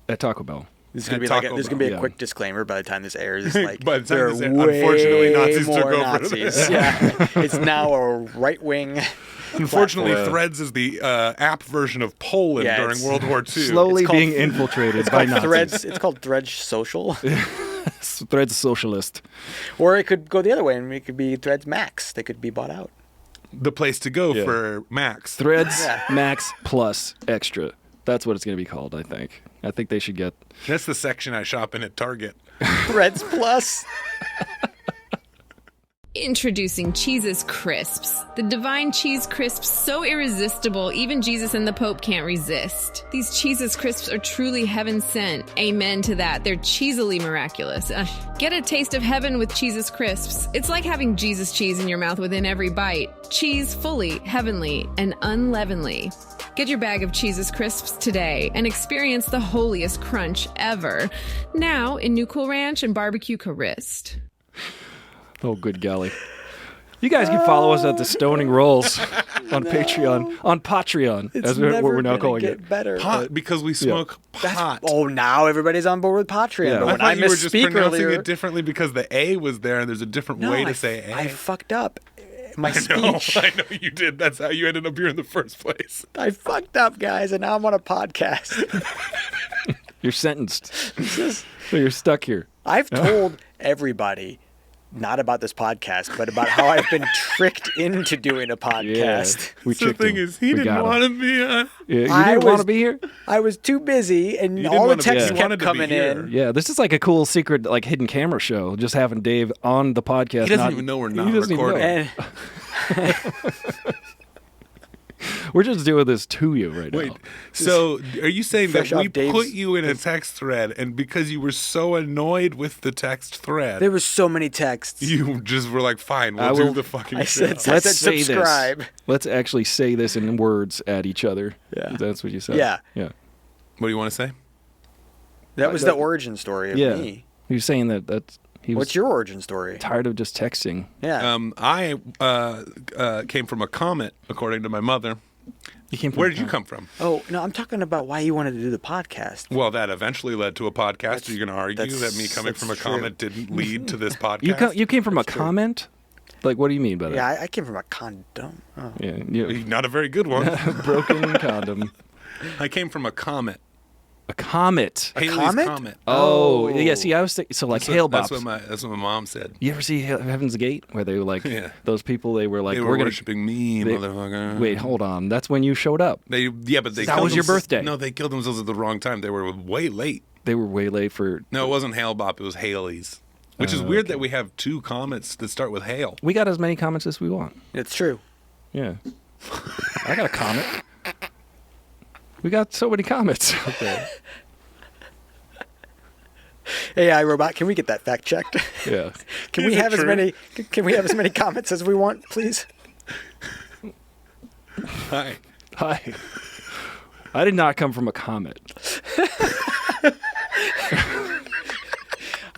[SPEAKER 1] at Taco Bell.
[SPEAKER 3] There's gonna
[SPEAKER 2] at
[SPEAKER 3] be
[SPEAKER 2] Taco
[SPEAKER 3] there's gonna be
[SPEAKER 1] Bell.
[SPEAKER 3] a quick disclaimer by the time this airs. It's like
[SPEAKER 2] By the time
[SPEAKER 3] there
[SPEAKER 2] this
[SPEAKER 3] are
[SPEAKER 2] airs, unfortunately,
[SPEAKER 3] way
[SPEAKER 2] Nazis took
[SPEAKER 3] more
[SPEAKER 2] over
[SPEAKER 3] Nazis. Yeah, it's now a right wing.
[SPEAKER 2] Unfortunately,
[SPEAKER 1] platform.
[SPEAKER 2] Threads is the app version of Poland
[SPEAKER 3] Yeah,
[SPEAKER 2] during
[SPEAKER 3] it's
[SPEAKER 2] World War II.
[SPEAKER 1] Slowly
[SPEAKER 3] It's called-
[SPEAKER 1] being infiltrated by Nazis.
[SPEAKER 3] Threads. It's called Threads Social,
[SPEAKER 1] Threads socialist.
[SPEAKER 3] or it could go the other way and it could be Threads Max. They could be bought out.
[SPEAKER 2] The place to go
[SPEAKER 1] Yeah.
[SPEAKER 2] for Max.
[SPEAKER 1] Threads
[SPEAKER 3] Yeah.
[SPEAKER 1] Max Plus Extra. That's what it's going to be called, I think. I think they should get...
[SPEAKER 2] That's the section I shop in at Target.
[SPEAKER 3] Threads Plus.
[SPEAKER 6] Introducing Cheese's Crisps. The divine cheese crisps so irresistible, even Jesus and the Pope can't resist. These Cheese's Crisps are truly heaven sent. Amen to that. They're cheesily miraculous. Get a taste of heaven with Cheese's Crisps. It's like having Jesus cheese in your mouth within every bite. Cheese fully, heavenly, and unleavenly. Get your bag of Cheese's Crisps today and experience the holiest crunch ever. Now in New Cool Ranch and Barbecue Carist.
[SPEAKER 1] Oh, good golly. You guys can follow us at the Stoning Rolls on Patreon. On Patreon,
[SPEAKER 3] It's
[SPEAKER 1] as what
[SPEAKER 3] never
[SPEAKER 1] we're now
[SPEAKER 3] gonna
[SPEAKER 1] calling
[SPEAKER 3] get
[SPEAKER 1] it.
[SPEAKER 3] better.
[SPEAKER 2] Pot, because we smoke pot.
[SPEAKER 3] Oh, now everybody's on board with Patreon.
[SPEAKER 1] Yeah.
[SPEAKER 3] But
[SPEAKER 2] I
[SPEAKER 3] when
[SPEAKER 2] thought
[SPEAKER 3] I
[SPEAKER 2] you were just
[SPEAKER 3] misspeak
[SPEAKER 2] pronouncing
[SPEAKER 3] earlier,
[SPEAKER 2] it differently because the A was there and there's a different way to say A.
[SPEAKER 3] I fucked up. My
[SPEAKER 2] No,
[SPEAKER 3] speech.
[SPEAKER 2] I know you did. That's how you ended up here in the first place.
[SPEAKER 3] I fucked up, guys, and now I'm on a podcast.
[SPEAKER 1] You're sentenced. So you're stuck here.
[SPEAKER 3] I've told everybody, not about this podcast, but about how I've been tricked into doing a podcast.
[SPEAKER 1] We
[SPEAKER 2] The
[SPEAKER 1] tricked
[SPEAKER 2] thing
[SPEAKER 1] him.
[SPEAKER 2] is, he
[SPEAKER 1] We
[SPEAKER 2] didn't
[SPEAKER 1] got him.
[SPEAKER 2] want to be on.
[SPEAKER 1] Yeah, you
[SPEAKER 3] I
[SPEAKER 1] didn't want to
[SPEAKER 3] was-
[SPEAKER 1] be here?
[SPEAKER 3] I was too busy, and
[SPEAKER 2] You didn't
[SPEAKER 3] all the
[SPEAKER 2] wanna be-
[SPEAKER 3] texts
[SPEAKER 2] you
[SPEAKER 3] kept
[SPEAKER 2] wanted to be
[SPEAKER 3] coming
[SPEAKER 2] here.
[SPEAKER 3] in.
[SPEAKER 1] Yeah, this is like a cool secret, like hidden camera show. Just having Dave on the podcast.
[SPEAKER 2] He doesn't
[SPEAKER 1] not-
[SPEAKER 2] even know we're
[SPEAKER 1] he
[SPEAKER 2] not
[SPEAKER 1] doesn't even
[SPEAKER 2] recording.
[SPEAKER 1] know.
[SPEAKER 3] And
[SPEAKER 1] We're just doing this to you right
[SPEAKER 2] Wait,
[SPEAKER 1] now.
[SPEAKER 2] so are you saying
[SPEAKER 3] fresh
[SPEAKER 2] that we
[SPEAKER 3] off Dave's-
[SPEAKER 2] put you in a text thread, and because you were so annoyed with the text thread,
[SPEAKER 3] there were so many texts.
[SPEAKER 2] you just were like, "Fine,
[SPEAKER 1] I
[SPEAKER 2] we'll do
[SPEAKER 1] will-
[SPEAKER 2] the fucking
[SPEAKER 3] I
[SPEAKER 2] show."
[SPEAKER 3] said, I
[SPEAKER 1] Let's
[SPEAKER 3] said
[SPEAKER 1] say
[SPEAKER 3] subscribe.
[SPEAKER 1] this. Let's actually say this in words at each other.
[SPEAKER 3] Yeah.
[SPEAKER 1] That's what you said.
[SPEAKER 3] Yeah.
[SPEAKER 1] Yeah.
[SPEAKER 2] What do you want to say?
[SPEAKER 3] That was the origin story of
[SPEAKER 1] Yeah.
[SPEAKER 3] me.
[SPEAKER 1] He was saying that he was
[SPEAKER 3] What's your origin story?
[SPEAKER 1] tired of just texting.
[SPEAKER 3] Yeah.
[SPEAKER 2] I came from a comet, according to my mother.
[SPEAKER 1] He came from
[SPEAKER 2] Where did you come from?
[SPEAKER 3] Oh, no, I'm talking about why you wanted to do the podcast.
[SPEAKER 2] Well, that eventually led to a podcast. Are you going to argue that me coming from a
[SPEAKER 3] that's true.
[SPEAKER 2] comet didn't lead to this podcast?
[SPEAKER 1] You came from a comment? Like, what do you mean by that?
[SPEAKER 3] Yeah, I came from a condom. Oh.
[SPEAKER 1] Yeah, you-
[SPEAKER 2] Not a very good one.
[SPEAKER 1] broken condom.
[SPEAKER 2] I came from a comet.
[SPEAKER 1] A comet.
[SPEAKER 2] Haley's
[SPEAKER 3] comet?
[SPEAKER 2] comet.
[SPEAKER 1] Oh, yeah. See, I was thinking, so like hail
[SPEAKER 2] That's
[SPEAKER 1] bops.
[SPEAKER 2] what my mom said.
[SPEAKER 1] You ever see Heaven's Gate where they were like
[SPEAKER 2] Yeah.
[SPEAKER 1] those people? They were like,
[SPEAKER 2] They
[SPEAKER 1] we're
[SPEAKER 2] were
[SPEAKER 1] gonna.
[SPEAKER 2] worshiping me,
[SPEAKER 1] they-
[SPEAKER 2] motherfucker.
[SPEAKER 1] Wait, hold on. That's when you showed up.
[SPEAKER 2] But they
[SPEAKER 1] That
[SPEAKER 2] killed
[SPEAKER 1] was your birthday.
[SPEAKER 2] No, they killed themselves at the wrong time. They were way late.
[SPEAKER 1] They were way late for.
[SPEAKER 2] No, it wasn't Hail Bop. It was Haley's. Which is weird that we have two comets that start with hail.
[SPEAKER 1] We got as many comments as we want.
[SPEAKER 3] It's true.
[SPEAKER 1] Yeah. I got a comment. We got so many comments out there.
[SPEAKER 3] AI robot, can we get that fact checked?
[SPEAKER 1] Yeah.
[SPEAKER 3] Can we
[SPEAKER 2] Is it
[SPEAKER 3] have as
[SPEAKER 2] true?
[SPEAKER 3] many? Can we have as many comments as we want, please?
[SPEAKER 2] Hi.
[SPEAKER 1] Hi. I did not come from a comet.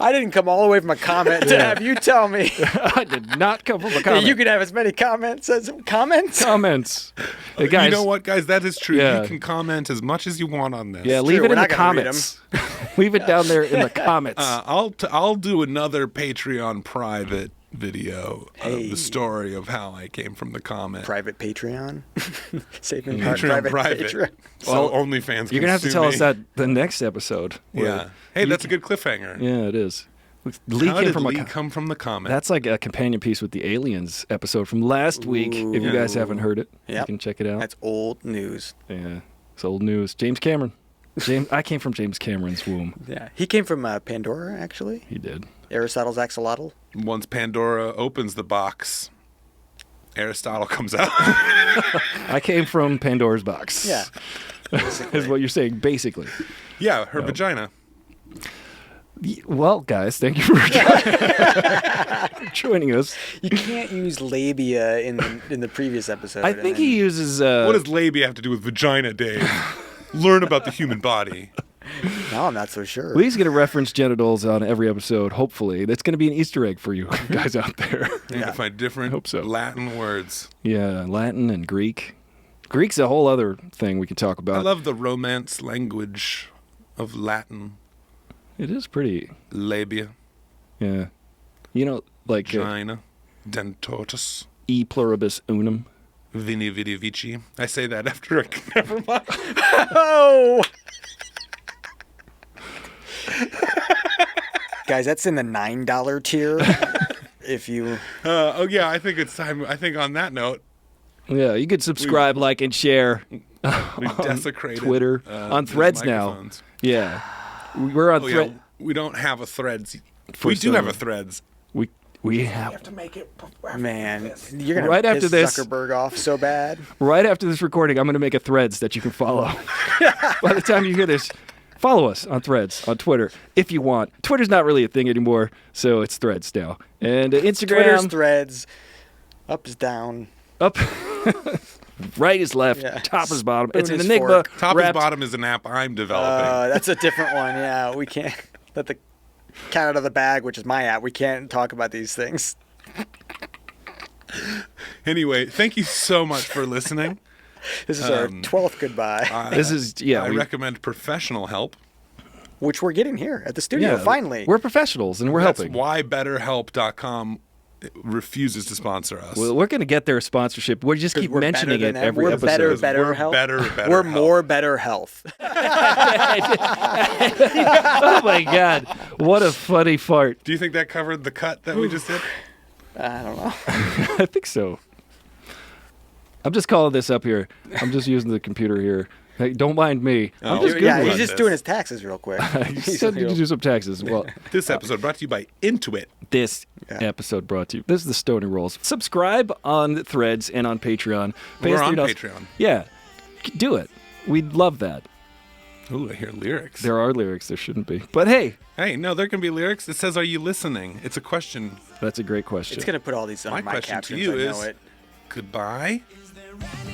[SPEAKER 3] I didn't come all the way from a comment to have you tell me
[SPEAKER 1] I did not come from a
[SPEAKER 3] that
[SPEAKER 1] comet.
[SPEAKER 3] you could have as many comments as comments.
[SPEAKER 1] comments. Hey, guys.
[SPEAKER 2] You know what, guys? That is true.
[SPEAKER 1] Yeah.
[SPEAKER 2] You can comment as much as you want on this.
[SPEAKER 1] Yeah, leave
[SPEAKER 3] true.
[SPEAKER 1] it in
[SPEAKER 3] We're
[SPEAKER 1] the
[SPEAKER 3] not gonna read
[SPEAKER 1] comments. Leave it down there in the comments.
[SPEAKER 2] I'll do another Patreon private video of
[SPEAKER 3] Hey.
[SPEAKER 2] the story of how I came from the comet.
[SPEAKER 3] Private Patreon. Saving
[SPEAKER 2] Patreon private.
[SPEAKER 3] Patreon.
[SPEAKER 2] So
[SPEAKER 1] Well,
[SPEAKER 2] OnlyFans.
[SPEAKER 1] You're gonna have to
[SPEAKER 2] sue
[SPEAKER 1] tell
[SPEAKER 2] me.
[SPEAKER 1] us that the next episode. where
[SPEAKER 2] Yeah. Hey, that's a good cliffhanger.
[SPEAKER 1] Yeah, it is. Lee
[SPEAKER 2] How
[SPEAKER 1] came
[SPEAKER 2] did
[SPEAKER 1] from
[SPEAKER 2] Lee
[SPEAKER 1] a.
[SPEAKER 2] come from the comet?
[SPEAKER 1] That's like a companion piece with the aliens episode from last week. If you guys haven't heard it, you
[SPEAKER 3] Yep.
[SPEAKER 1] can check it out.
[SPEAKER 3] That's old news.
[SPEAKER 1] Yeah, it's old news. James Cameron. I came from James Cameron's womb.
[SPEAKER 3] Yeah, he came from Pandora, actually.
[SPEAKER 1] He did.
[SPEAKER 3] Aristotle's axolotl.
[SPEAKER 2] Once Pandora opens the box, Aristotle comes out.
[SPEAKER 1] I came from Pandora's box.
[SPEAKER 3] Yeah.
[SPEAKER 1] is what you're saying, basically.
[SPEAKER 2] Yeah, her vagina.
[SPEAKER 1] Well, guys, thank you for joining us.
[SPEAKER 3] You can't use labia in the previous episode.
[SPEAKER 1] I think he uses.
[SPEAKER 2] What does labia have to do with vagina, Dave? Learn about the human body.
[SPEAKER 3] No, I'm not so sure.
[SPEAKER 1] Well, he's going to reference genitals on every episode, hopefully. That's going to be an Easter egg for you guys out there.
[SPEAKER 2] You have to find different
[SPEAKER 1] hope so.
[SPEAKER 2] Latin words.
[SPEAKER 1] Yeah, Latin and Greek. Greek's a whole other thing we can talk about.
[SPEAKER 2] I love the Romance language of Latin.
[SPEAKER 1] It is pretty.
[SPEAKER 2] Labia,
[SPEAKER 1] Yeah. You know, like
[SPEAKER 2] vagina, dentotus,
[SPEAKER 1] e pluribus unum.
[SPEAKER 2] vini vidi vici. I say that after I never mind.
[SPEAKER 3] Oh! Guys, that's in the $9 tier. If you...
[SPEAKER 2] Oh, yeah, I think it's time. I think on that note,
[SPEAKER 1] Yeah, you could subscribe, like, and share.
[SPEAKER 2] we've desecrated
[SPEAKER 1] Twitter, on
[SPEAKER 2] these
[SPEAKER 1] Threads now.
[SPEAKER 2] microphones.
[SPEAKER 1] Yeah. We're on
[SPEAKER 2] Oh, yeah,
[SPEAKER 1] Threads.
[SPEAKER 2] we don't have a Threads.
[SPEAKER 1] For
[SPEAKER 2] We do have
[SPEAKER 1] some-
[SPEAKER 2] a Threads.
[SPEAKER 1] We have.
[SPEAKER 3] Man, you're going
[SPEAKER 1] Right
[SPEAKER 3] to
[SPEAKER 1] after
[SPEAKER 3] piss
[SPEAKER 1] this-
[SPEAKER 3] Zuckerberg off so bad.
[SPEAKER 1] Right after this recording, I'm going to make a Threads that you can follow. By the time you hear this, follow us on Threads, on Twitter, if you want. Twitter's not really a thing anymore, so it's Threads now. And Instagram,
[SPEAKER 3] Twitter's Threads. Up is down.
[SPEAKER 1] up, right is left,
[SPEAKER 3] Yeah.
[SPEAKER 1] top is bottom.
[SPEAKER 3] Spoon
[SPEAKER 1] It's an
[SPEAKER 3] is
[SPEAKER 1] enigma.
[SPEAKER 3] fork.
[SPEAKER 2] Top
[SPEAKER 1] wrapped-
[SPEAKER 2] and bottom is an app I'm developing.
[SPEAKER 3] That's a different one. Yeah, we can't let the cat out of the bag, which is my app. We can't talk about these things.
[SPEAKER 2] Anyway, thank you so much for listening.
[SPEAKER 3] This is our 12th goodbye,
[SPEAKER 1] This is,
[SPEAKER 2] I recommend professional help.
[SPEAKER 3] which we're getting here at the studio, finally.
[SPEAKER 1] We're professionals, and we're
[SPEAKER 2] That's
[SPEAKER 1] helping.
[SPEAKER 2] why BetterHelp.com refuses to sponsor us.
[SPEAKER 1] Well, we're going to get their sponsorship. We just keep
[SPEAKER 3] We're
[SPEAKER 1] mentioning
[SPEAKER 3] better
[SPEAKER 1] it
[SPEAKER 3] than
[SPEAKER 1] every
[SPEAKER 3] we're
[SPEAKER 1] episode.
[SPEAKER 3] better
[SPEAKER 2] We're
[SPEAKER 3] health.
[SPEAKER 2] better
[SPEAKER 3] We're
[SPEAKER 2] health.
[SPEAKER 3] more better health.
[SPEAKER 1] Oh my God. What a funny fart.
[SPEAKER 2] Do you think that covered the cut that we just did?
[SPEAKER 3] I don't know.
[SPEAKER 1] I think so. I'm just calling this up here. I'm just using the computer here. Hey, don't mind me. I'm just
[SPEAKER 3] Yeah,
[SPEAKER 1] Googling.
[SPEAKER 3] he's just doing his taxes real quick.
[SPEAKER 1] He said you could do some taxes. Well,
[SPEAKER 2] This episode brought to you by Intuit.
[SPEAKER 1] this episode brought to you. This is the Stony Rolls. Subscribe on Threads and on Patreon. Pay
[SPEAKER 2] We're
[SPEAKER 1] us
[SPEAKER 2] on
[SPEAKER 1] $3.
[SPEAKER 2] Patreon.
[SPEAKER 1] Yeah, do it. We'd love that.
[SPEAKER 2] Ooh, I hear lyrics.
[SPEAKER 1] There are lyrics. There shouldn't be. But hey,
[SPEAKER 2] Hey, no, there can be lyrics. It says, "Are you listening?" It's a question.
[SPEAKER 1] that's a great question.
[SPEAKER 3] It's going to put all these
[SPEAKER 2] My
[SPEAKER 3] under my
[SPEAKER 2] question to
[SPEAKER 3] captions.
[SPEAKER 2] you
[SPEAKER 3] I know
[SPEAKER 2] is,
[SPEAKER 3] it.
[SPEAKER 2] goodbye.
[SPEAKER 7] Is there any